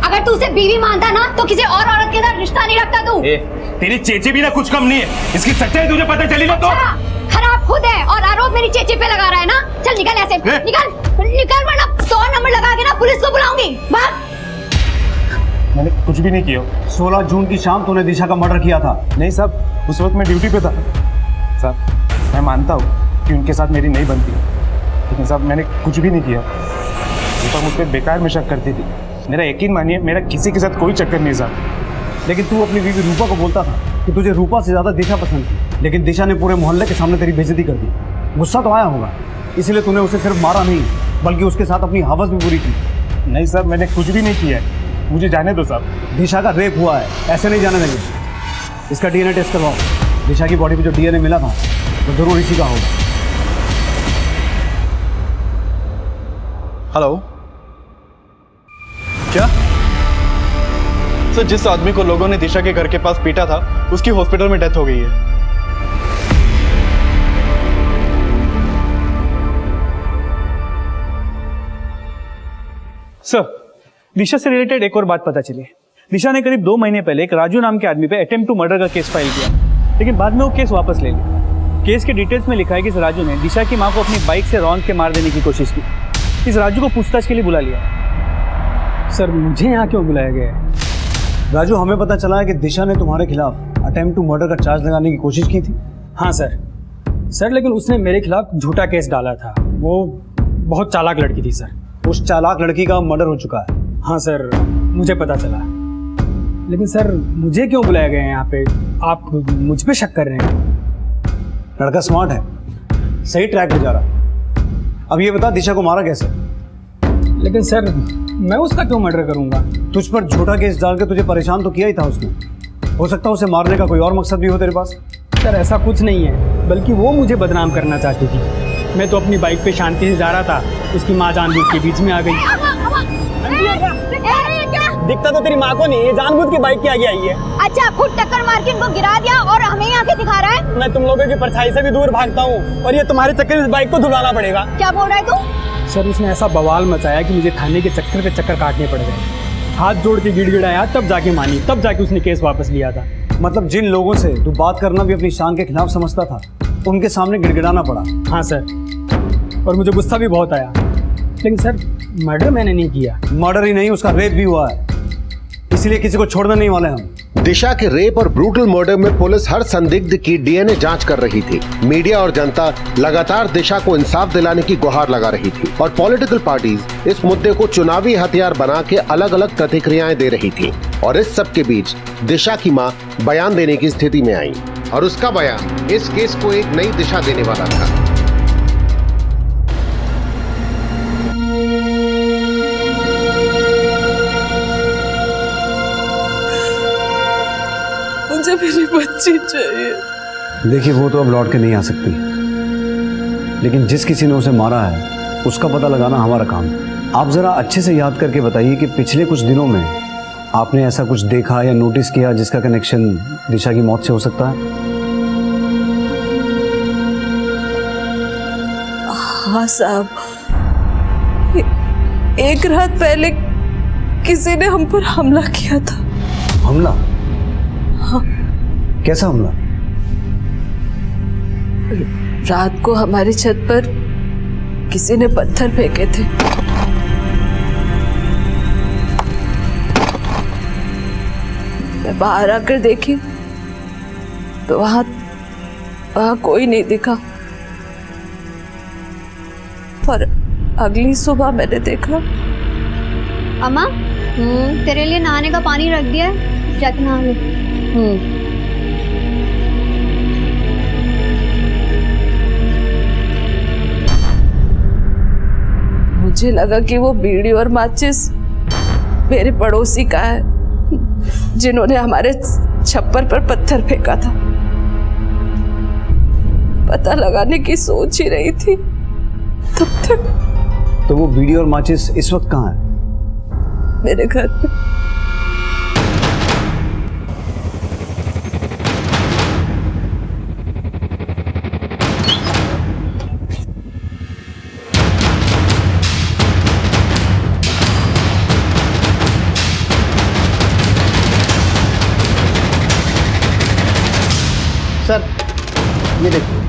अगर तू उसे बीवी मानता ना तो किसी और औरत के साथ रिश्ता नहीं रखता तू। तेरी चेची भी ना कुछ कम नहीं है, इसकी सच्चाई तुझे पता चली ना तो। खराब खुद है और आरोप मेरी चेची पे लगा रहा है ना। चल निकल ऐसे, निकल वरना 100 नंबर लगा के ना पुलिस को बुलाऊंगी। भाग। मैंने कुछ भी नहीं किया। 16 जून की शाम तूने दिशा का मर्डर किया था। नहीं साहब, उस वक्त मैं ड्यूटी पे था। साहब मैं मानता हूँ कि उनके साथ मेरी नहीं बनती, लेकिन साहब मैंने कुछ भी नहीं किया। रूपा मुझ पर बेकार में शक करती थी। मेरा यकीन मानिए, मेरा किसी के साथ कोई चक्कर नहीं साहब। लेकिन तू अपनी बीवी रूपा को बोलता था कि तुझे रूपा से ज्यादा दिशा पसंद थी, लेकिन दिशा ने पूरे मोहल्ले के सामने तेरी बेइज्जती कर दी। गुस्सा तो आया होगा, इसलिए तूने उसे सिर्फ मारा नहीं बल्कि उसके साथ अपनी हवस भी पूरी की। नहीं साहब, मैंने कुछ भी नहीं किया है, मुझे जाने दो साहब। दिशा का रेप हुआ है, ऐसे नहीं जाने देंगे। इसका डीएनए टेस्ट करवाओ। दिशा की बॉडी पे जो डीएनए मिला था वो जरूर इसी का होगा। हेलो, क्या सर? जिस आदमी को लोगों ने दिशा के घर के पास पीटा था उसकी हॉस्पिटल में डेथ हो गई है। सर, दिशा से रिलेटेड एक और बात पता चली। दिशा ने करीब 2 महीने पहले एक राजू नाम के आदमी पे अटेम्प्ट टू मर्डर का केस फाइल किया, लेकिन बाद में वो केस वापस ले लिया। केस के डिटेल्स में लिखा है कि इस राजू ने दिशा की मां को अपनी बाइक से रौंद के मार देने की कोशिश की। इस राजू को पूछताछ के लिए बुला लिया। सर, मुझे यहाँ क्यों बुलाया गया है? राजू, हमें पता चला है कि दिशा ने तुम्हारे खिलाफ अटेम्प्ट टू मर्डर का चार्ज लगाने की कोशिश की थी। हाँ सर, लेकिन उसने मेरे खिलाफ झूठा केस डाला था। वो बहुत चालाक लड़की थी सर। उस चालाक लड़की का मर्डर हो चुका है। हाँ सर, मुझे पता चला। लेकिन सर, मुझे क्यों बुलाया गया है यहाँ पे? आप मुझ पे शक कर रहे हैं? लड़का स्मार्ट है, सही ट्रैक पे जा रहा है। अब ये बता, दिशा को मारा कैसे? लेकिन सर, मैं उसका क्यों मर्डर करूंगा? तुझ पर झूठा केस डाल के तुझे परेशान तो किया ही था उसने। हो सकता है उसे मारने का कोई और मकसद भी हो तेरे पास। सर, ऐसा कुछ नहीं है, बल्कि वो मुझे बदनाम करना चाहती थी। मैं तो अपनी बाइक पे शांति से जा रहा था, उसकी माँ जानबूझ के बीच में आ गई। दिखता तो तेरी माँ को नहीं, ये जानबूझ के बाइक के आगे आई है। अच्छा, खुद टक्कर मार के इनको गिरा दिया और हमें यहाँ के दिखा रहा है। मैं तुम लोगों की परछाई से भी दूर भागता हूँ और ये तुम्हारे चक्कर में इस बाइक को धुलाना पड़ेगा। क्या बोल रहा है तू? सर, उसने ऐसा बवाल मचाया कि मुझे थाने के चक्कर पे चक्कर काटने पड़ गए। हाथ जोड़ के गिड़गिड़ाया, तब जाके मानी, तब जाके उसने केस वापस लिया था। मतलब जिन लोगों से तू बात करना भी अपनी शान के खिलाफ समझता था, उनके सामने गिड़गिड़ाना पड़ा। हाँ सर, और मुझे गुस्सा भी बहुत आया। लेकिन सर, मर्डर मैंने नहीं किया। मर्डर ही नहीं, उसका रेप भी हुआ है, इसलिए किसी को छोड़ना नहीं वाले हम। दिशा के रेप और ब्रूटल मर्डर में पुलिस हर संदिग्ध की डीएनए जांच कर रही थी। मीडिया और जनता लगातार दिशा को इंसाफ दिलाने की गुहार लगा रही थी और पॉलिटिकल पार्टीज इस मुद्दे को चुनावी हथियार बना के अलग अलग प्रतिक्रियाएं दे रही थी। और इस सब के बीच दिशा की मां बयान देने की स्थिति में आई और उसका बयान इस केस को एक नई दिशा देने वाला था। मुझे मेरी बच्ची चाहिए। देखिए, वो तो अब लौट के नहीं आ सकती, लेकिन जिस किसी ने उसे मारा है उसका पता लगाना हमारा काम है। आप जरा अच्छे से याद करके बताइए कि पिछले कुछ दिनों में आपने ऐसा कुछ देखा या नोटिस किया जिसका कनेक्शन दिशा की मौत से हो सकता है? हाँ साहब, एक रात पहले किसी ने हम पर हमला किया था। हमला? हाँ। कैसा हमला? रात को हमारी छत पर किसी ने पत्थर फेंके थे। मैं बाहर आकर देखी तो वहां कोई नहीं दिखा, पर अगली सुबह मैंने देखा। अम्मा, तेरे लिए नहाने का पानी रख दिया है, जाके नहा ले। मुझे लगा कि वो बीड़ी और माचिस मेरे पड़ोसी का है, जिन्होंने हमारे छप्पर पर पत्थर फेंका था। पता लगाने की सोच ही रही थी तब तक। तो वो बीड़ी और माचिस इस वक्त कहाँ है? मेरे घर पे। सर, ये देखिए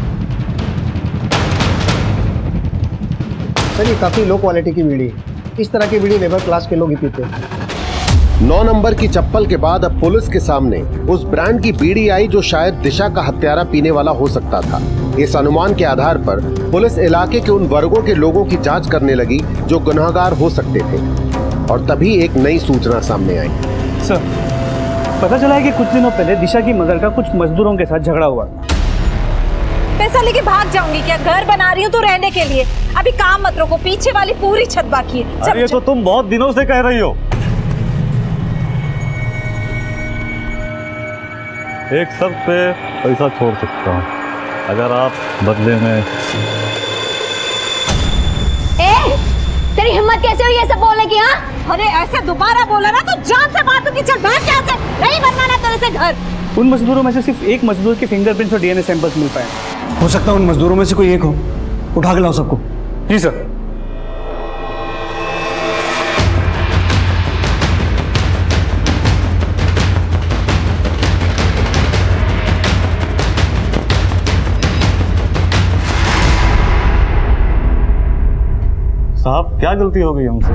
सर, ये काफी लो क्वालिटी की बीड़ी है। इस तरह की बीड़ी लेबर क्लास के लोग ही पीते हैं। 9 नंबर की चप्पल के बाद अब पुलिस के सामने उस ब्रांड की बीड़ी आई जो शायद दिशा का हत्यारा पीने वाला हो सकता था। इस अनुमान के आधार पर पुलिस इलाके के उन वर्गों के लोगों की जांच करने लगी जो गुनहगार हो सकते थे। और तभी एक नई सूचना सामने आई। सर, पता चला है कि कुछ दिनों पहले दिशा की मदर का कुछ मजदूरों के साथ झगड़ा हुआ। पैसा लेके भाग जाऊंगी क्या? घर बना रही हूँ तो रहने के लिए, अभी काम मत रोको, पीछे वाली पूरी छत बाकी है। अरे तो तुम बहुत दिनों से कह रही हो। एक शर्त पे पैसा छोड़ सकता हूँ, अगर आप बदले में। तेरी हिम्मत कैसे हुई ये सब बोलने की? हाँ, अरे ऐसे दोबारा बोला ना तो जान से बात होगी। चल बैठ यहाँ से, नहीं बनवाना तेरे से घर। उन मजदूरों में से सिर्फ एक मजदूर के फिंगरप्रिंट्स और डीएनए सैंपल्स मिल पाए। हो सकता है उन मजदूरों में से कोई एक हो। उठा के लाओ सबको। जी सर। साहब क्या गलती हो गई हमसे?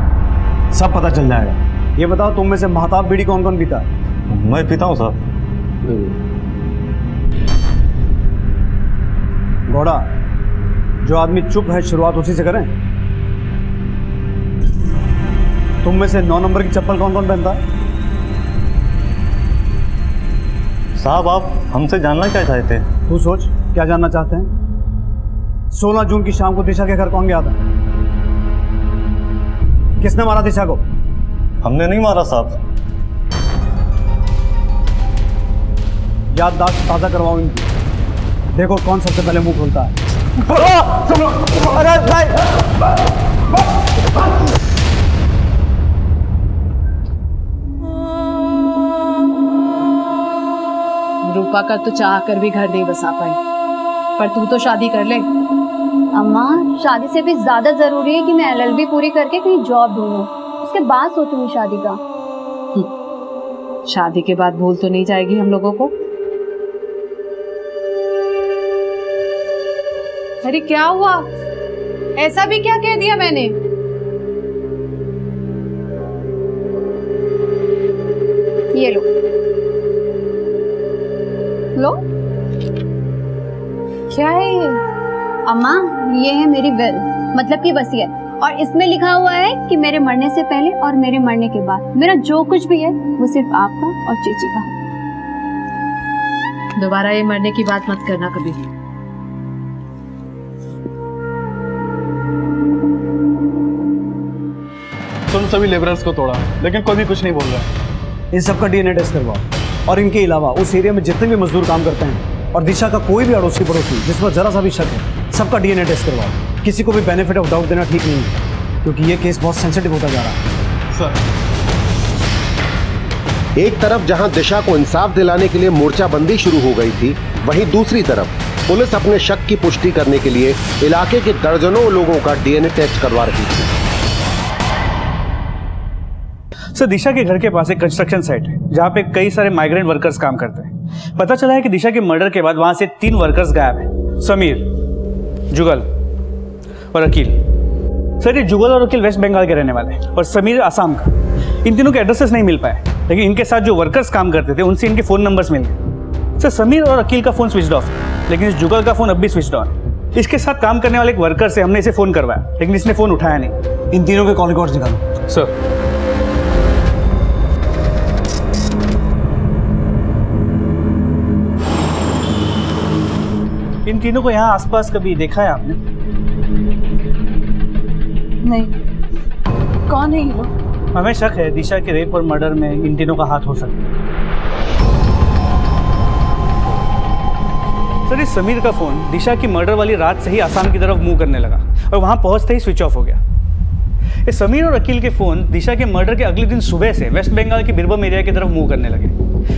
सब पता चल जाएगा। ये बताओ तुम में से महताब बीड़ी कौन कौन पीता है? मैं पीता हूँ साहब। घोड़ा, जो आदमी चुप है शुरुआत उसी से करें। तुम में से 9 नंबर की चप्पल कौन कौन पहनता है? साहब आप हमसे जानना क्या चाहते हैं? तू सोच क्या जानना चाहते हैं। 16 जून की शाम को दिशा के घर कौन गया था? किसने मारा दिशा को? हमने नहीं मारा साहब। याददाश्त ताजा करवाओ इनकी। देखो कौन सबसे पहले मुंह खोलता है। रूपा का तो चाह कर भी घर नहीं बसा पाई, पर तू तो शादी कर ले। अम्मा, शादी से भी ज्यादा जरूरी है कि मैं एलएलबी पूरी करके कहीं जॉब ढूंढूं, उसके बाद सोचूंगी शादी का। शादी के बाद भूल तो नहीं जाएगी हम लोगों को? अरे क्या हुआ? ऐसा भी क्या कह दिया मैंने? ये लो लो। क्या है ये? अम्मा, ये है मेरी विल, मतलब की वसीयत, और इसमें लिखा हुआ है कि मेरे मरने से पहले और मेरे मरने के बाद मेरा जो कुछ भी है वो सिर्फ आपका और चेची का। दोबारा ये मरने की बात मत करना कभी भी। तुम सभी लेबरर्स को तोड़ा, लेकिन कोई भी कुछ नहीं बोल रहा। इन सबका डीएनए टेस्ट करवाओ, और इनके अलावा उस एरिया में जितने भी मजदूर काम करते हैं और दिशा का कोई भी अड़ोसी पड़ोसी जिस पर जरा सा भी शक है, सबका डीएनए टेस्ट करवाओ। किसी को भी बेनिफिट ऑफ डाउट देना ठीक नहीं है, क्योंकि ये केस बहुत सेंसिटिव होता जा रहा है। सर, एक तरफ जहां दिशा को इंसाफ दिलाने के लिए मोर्चाबंदी शुरू हो गई थी, वहीं दूसरी तरफ पुलिस अपने शक की पुष्टि करने के लिए इलाके के दर्जनों लोगों का डीएनए टेस्ट करवा रही थी। सर, दिशा के घर के पास एक कंस्ट्रक्शन साइट है जहाँ पे कई सारे माइग्रेंट वर्कर्स काम करते हैं। पता चला है कि दिशा के मर्डर के बाद वहां से 3 वर्कर्स गायब हैं, समीर, जुगल और अकील। सर, ये जुगल और अकील वेस्ट बंगाल के रहने वाले हैं और समीर आसाम का। इन तीनों के एड्रेसेस नहीं मिल पाए, लेकिन इनके साथ जो वर्कर्स काम करते थे उनसे इनके फ़ोन नंबर्स मिल गए। सर, समीर और अकील का फ़ोन स्विच ऑफ है, लेकिन इस जुगल का फ़ोन अब भी स्विच ऑन है। इसके साथ काम करने वाले एक वर्कर से हमने इसे फ़ोन करवाया, लेकिन इसने फ़ोन उठाया नहीं। इन तीनों के कॉल रिकॉर्ड्स निकालो। सर, इन तीनों को यहाँ आसपास कभी देखा है आपने? नहीं। कौन है ये लोग? हमें शक है दिशा के रेप और मर्डर में इन तीनों का हाथ हो सकता है। सर, इस समीर का फोन दिशा की मर्डर वाली रात से ही आसाम की तरफ मूव करने लगा और वहां पहुंचते ही स्विच ऑफ हो गया। इस समीर और अकील के फोन दिशा के मर्डर के अगले दिन सुबह से वेस्ट बंगाल के बीरभूम एरिया की तरफ मूव करने लगे।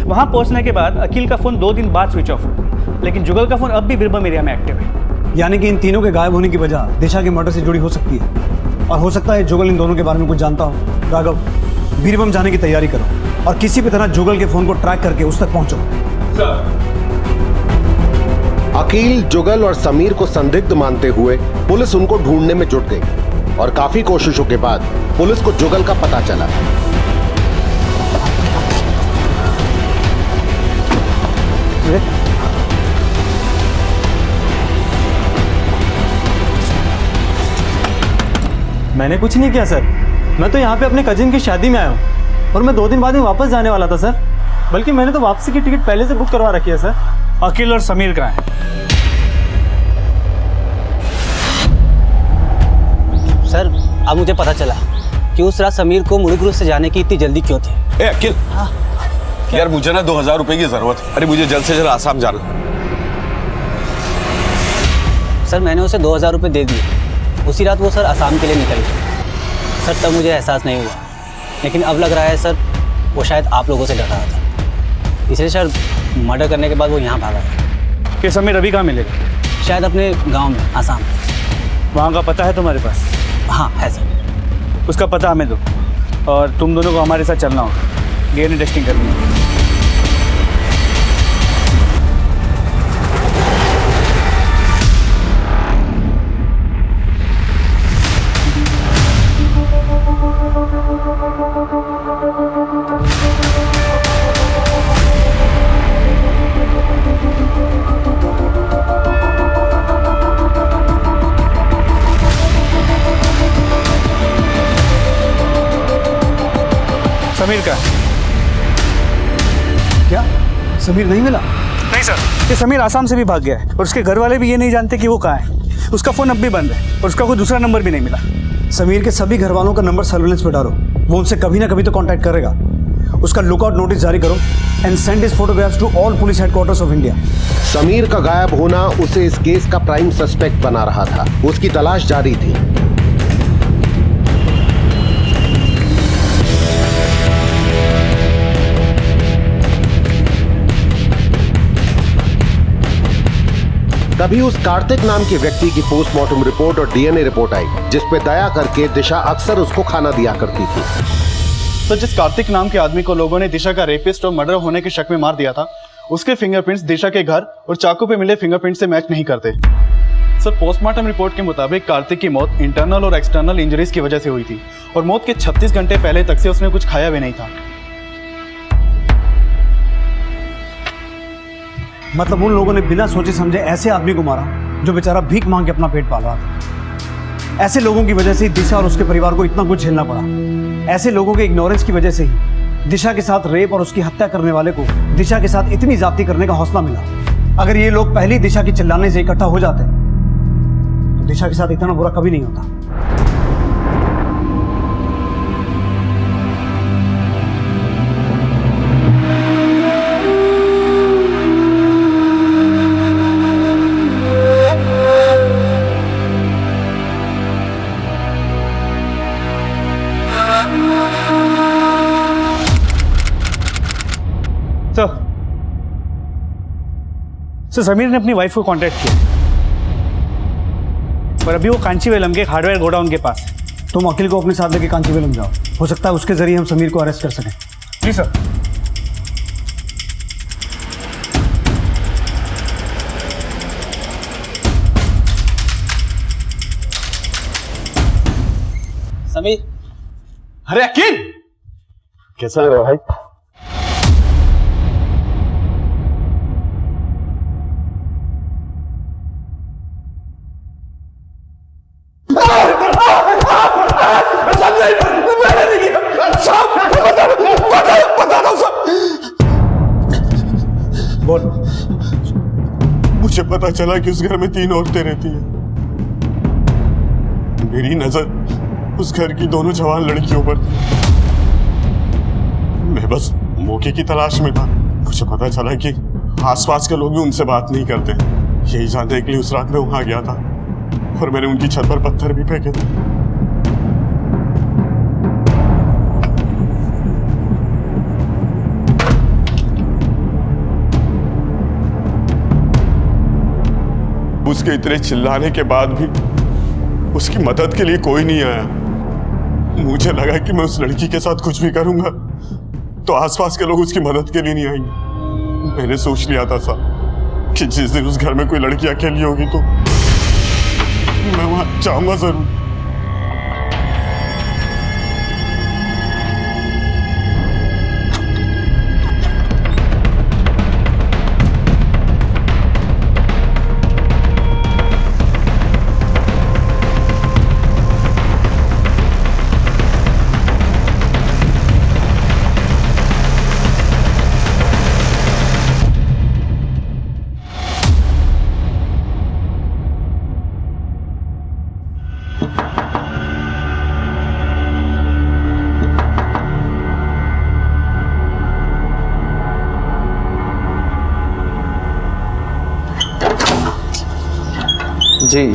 वहां पहुंचने के बाद अकील का फोन 2 दिन बाद स्विच ऑफ हुआ, लेकिन जुगल का फोन अब भी बीरभूम एरिया में एक्टिव है। यानी कि इन तीनों के गायब होने की वजह दिशा के मर्डर से जुड़ी हो सकती है, और हो सकता है जुगल इन दोनों के बारे में कुछ जानता हो। राघव, बीरभूम जाने की तैयारी करो और किसी भी तरह जुगल के फोन को ट्रैक करके उस तक पहुंचो। अकील, जुगल और समीर को संदिग्ध मानते हुए पुलिस उनको ढूंढने में जुट गई और काफी कोशिशों के बाद पुलिस को जुगल का पता चला। मैंने कुछ नहीं किया सर, मैं तो यहाँ पे अपने कजिन की शादी में आया हूँ और मैं 2 दिन बाद में वापस जाने वाला था सर। बल्कि मैंने तो वापसी की टिकट पहले से बुक करवा रखी है सर। अकील और समीर कहाँ हैं? सर, अब मुझे पता चला कि उस रात समीर को मुड़ीग्रुज से जाने की इतनी जल्दी क्यों थी। ए अकील, यार मुझे ना 2000 रुपए की जरूरत है। अरे मुझे जल्द से जल्द आसाम जाना। सर मैंने उसे 2000 रुपये दे दिए। उसी रात वो सर आसाम के लिए निकल गए। सर तब मुझे एहसास नहीं हुआ, लेकिन अब लग रहा है सर वो शायद आप लोगों से डर रहा था, इसलिए सर मर्डर करने के बाद वो यहाँ भागा है। कि समीर अभी कहाँ मिलेगा? शायद अपने गांव में, आसाम। वहाँ का पता है तुम्हारे पास? हाँ है सर। उसका पता हमें दो और तुम दोनों को हमारे साथ चलना होगा, डीएनए टेस्टिंग करनी है। समीर का क्या? समीर नहीं मिला? नहीं सर, ये समीर आसाम से भी भाग गया है और उसके घर वाले भी ये नहीं जानते कि वो कहाँ है। उसका फ़ोन अब भी बंद है और उसका कोई दूसरा नंबर भी नहीं मिला। समीर के सभी घर वालों का नंबर सर्विलेंस पे डालो, वो उनसे कभी ना कभी तो कांटेक्ट करेगा। उसका लुकआउट नोटिस जारी करो and send his photographs to all police headquarters of India. Sameer का गायब होना उसे इस केस का प्राइम सस्पेक्ट बना रहा था। उसकी तलाश जारी थी। तभी उस कार्तिक नाम के व्यक्ति की पोस्टमार्टम रिपोर्ट और डीएनए रिपोर्ट आई, जिस पे दया करके दिशा अक्सर उसको खाना दिया करती थी। सर जिस कार्तिक नाम के आदमी को लोगों ने दिशा का रेपिस्ट और मर्डर होने के शक में मार दिया था, उसके फिंगरप्रिंट्स दिशा के घर और चाकू पे मिले फिंगरप्रिंट से मैच नहीं करते। सर पोस्टमार्टम रिपोर्ट के मुताबिक कार्तिक की मौत इंटरनल और एक्सटर्नल इंजरीज की वजह से हुई थी और मौत के 36 घंटे पहले तक से उसने कुछ खाया भी नहीं था। मतलब उन लोगों ने बिना सोचे समझे ऐसे आदमी को मारा जो बेचारा भीख मांग के अपना पेट पाल रहा था। ऐसे लोगों की वजह से ही दिशा और उसके परिवार को इतना कुछ झेलना पड़ा। ऐसे लोगों के इग्नोरेंस की वजह से ही दिशा के साथ रेप और उसकी हत्या करने वाले को दिशा के साथ इतनी ज्यादती करने का हौसला मिला। अगर ये लोग पहले ही दिशा की चिल्लाने से इकट्ठा हो जाते तो दिशा के साथ इतना बुरा कभी नहीं होता। सर समीर ने अपनी वाइफ को कांटेक्ट किया और अभी वो कांचीवेलम के हार्डवेयर गोडाउन के पास। तुम अखिल को अपने साथ लेके कांचीवेलम जाओ, हो सकता है उसके जरिए हम समीर को अरेस्ट कर सकें। जी सर। समीर। अरे अखिल, कैसा है भाई? बोल। मुझे पता चला कि उस घर में 3 औरतें रहती हैं। मेरी नजर उस घर की दोनों जवान लड़कियों पर थी। मैं बस मौके की तलाश में था। मुझे पता चला कि आसपास के लोग भी उनसे बात नहीं करते। यही जानने के लिए उस रात में वहां गया था और मैंने उनकी छत पर पत्थर भी फेंके थे। उसके इतने चिल्लाने के बाद भी उसकी मदद के लिए कोई नहीं आया। मुझे लगा कि मैं उस लड़की के साथ कुछ भी करूंगा तो आसपास के लोग उसकी मदद के लिए नहीं आएंगे। मैंने सोच लिया था साहब कि जिस दिन उस घर में कोई लड़की अकेली होगी तो मैं वहां जाऊंगा जरूर। जी,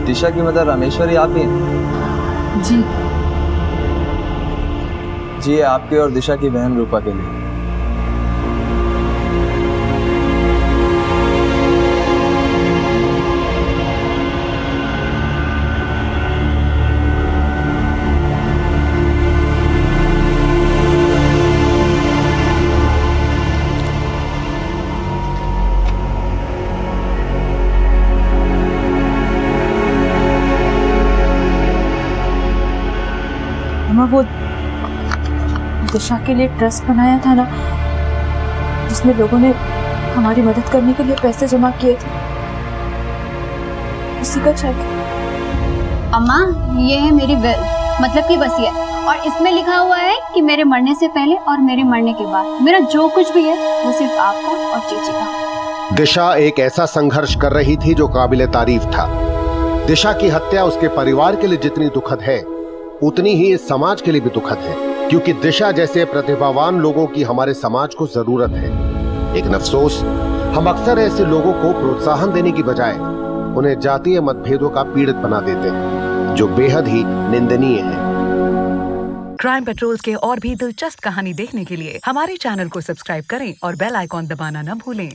दिशा की मदर रामेश्वरी आप ही हैं? जी। जी, ये आपके और दिशा की बहन रूपा के लिए। अम्मा वो दिशा के लिए ट्रस्ट बनाया था ना, जिसमें लोगों ने हमारी मदद करने के लिए पैसे जमा किए थे, उसी का चेक। अम्मा, ये है मेरी विल, मतलब की वसीयत, और इसमें लिखा हुआ है कि मेरे मरने से पहले और मेरे मरने के बाद मेरा जो कुछ भी है वो सिर्फ आपका और चेची का। दिशा एक ऐसा संघर्ष कर रही थी जो काबिले तारीफ था। दिशा की हत्या उसके परिवार के लिए जितनी दुखद है, उतनी ही इस समाज के लिए भी दुखद है, क्योंकि दिशा जैसे प्रतिभावान लोगों की हमारे समाज को जरूरत है। लेकिन अफसोस, हम अक्सर ऐसे लोगों को प्रोत्साहन देने की बजाय उन्हें जातीय मतभेदों का पीड़ित बना देते हैं, जो बेहद ही निंदनीय है। क्राइम पेट्रोल्स के और भी दिलचस्प कहानी देखने के लिए हमारे चैनल को सब्सक्राइब करें और बेल आइकॉन दबाना न भूलें।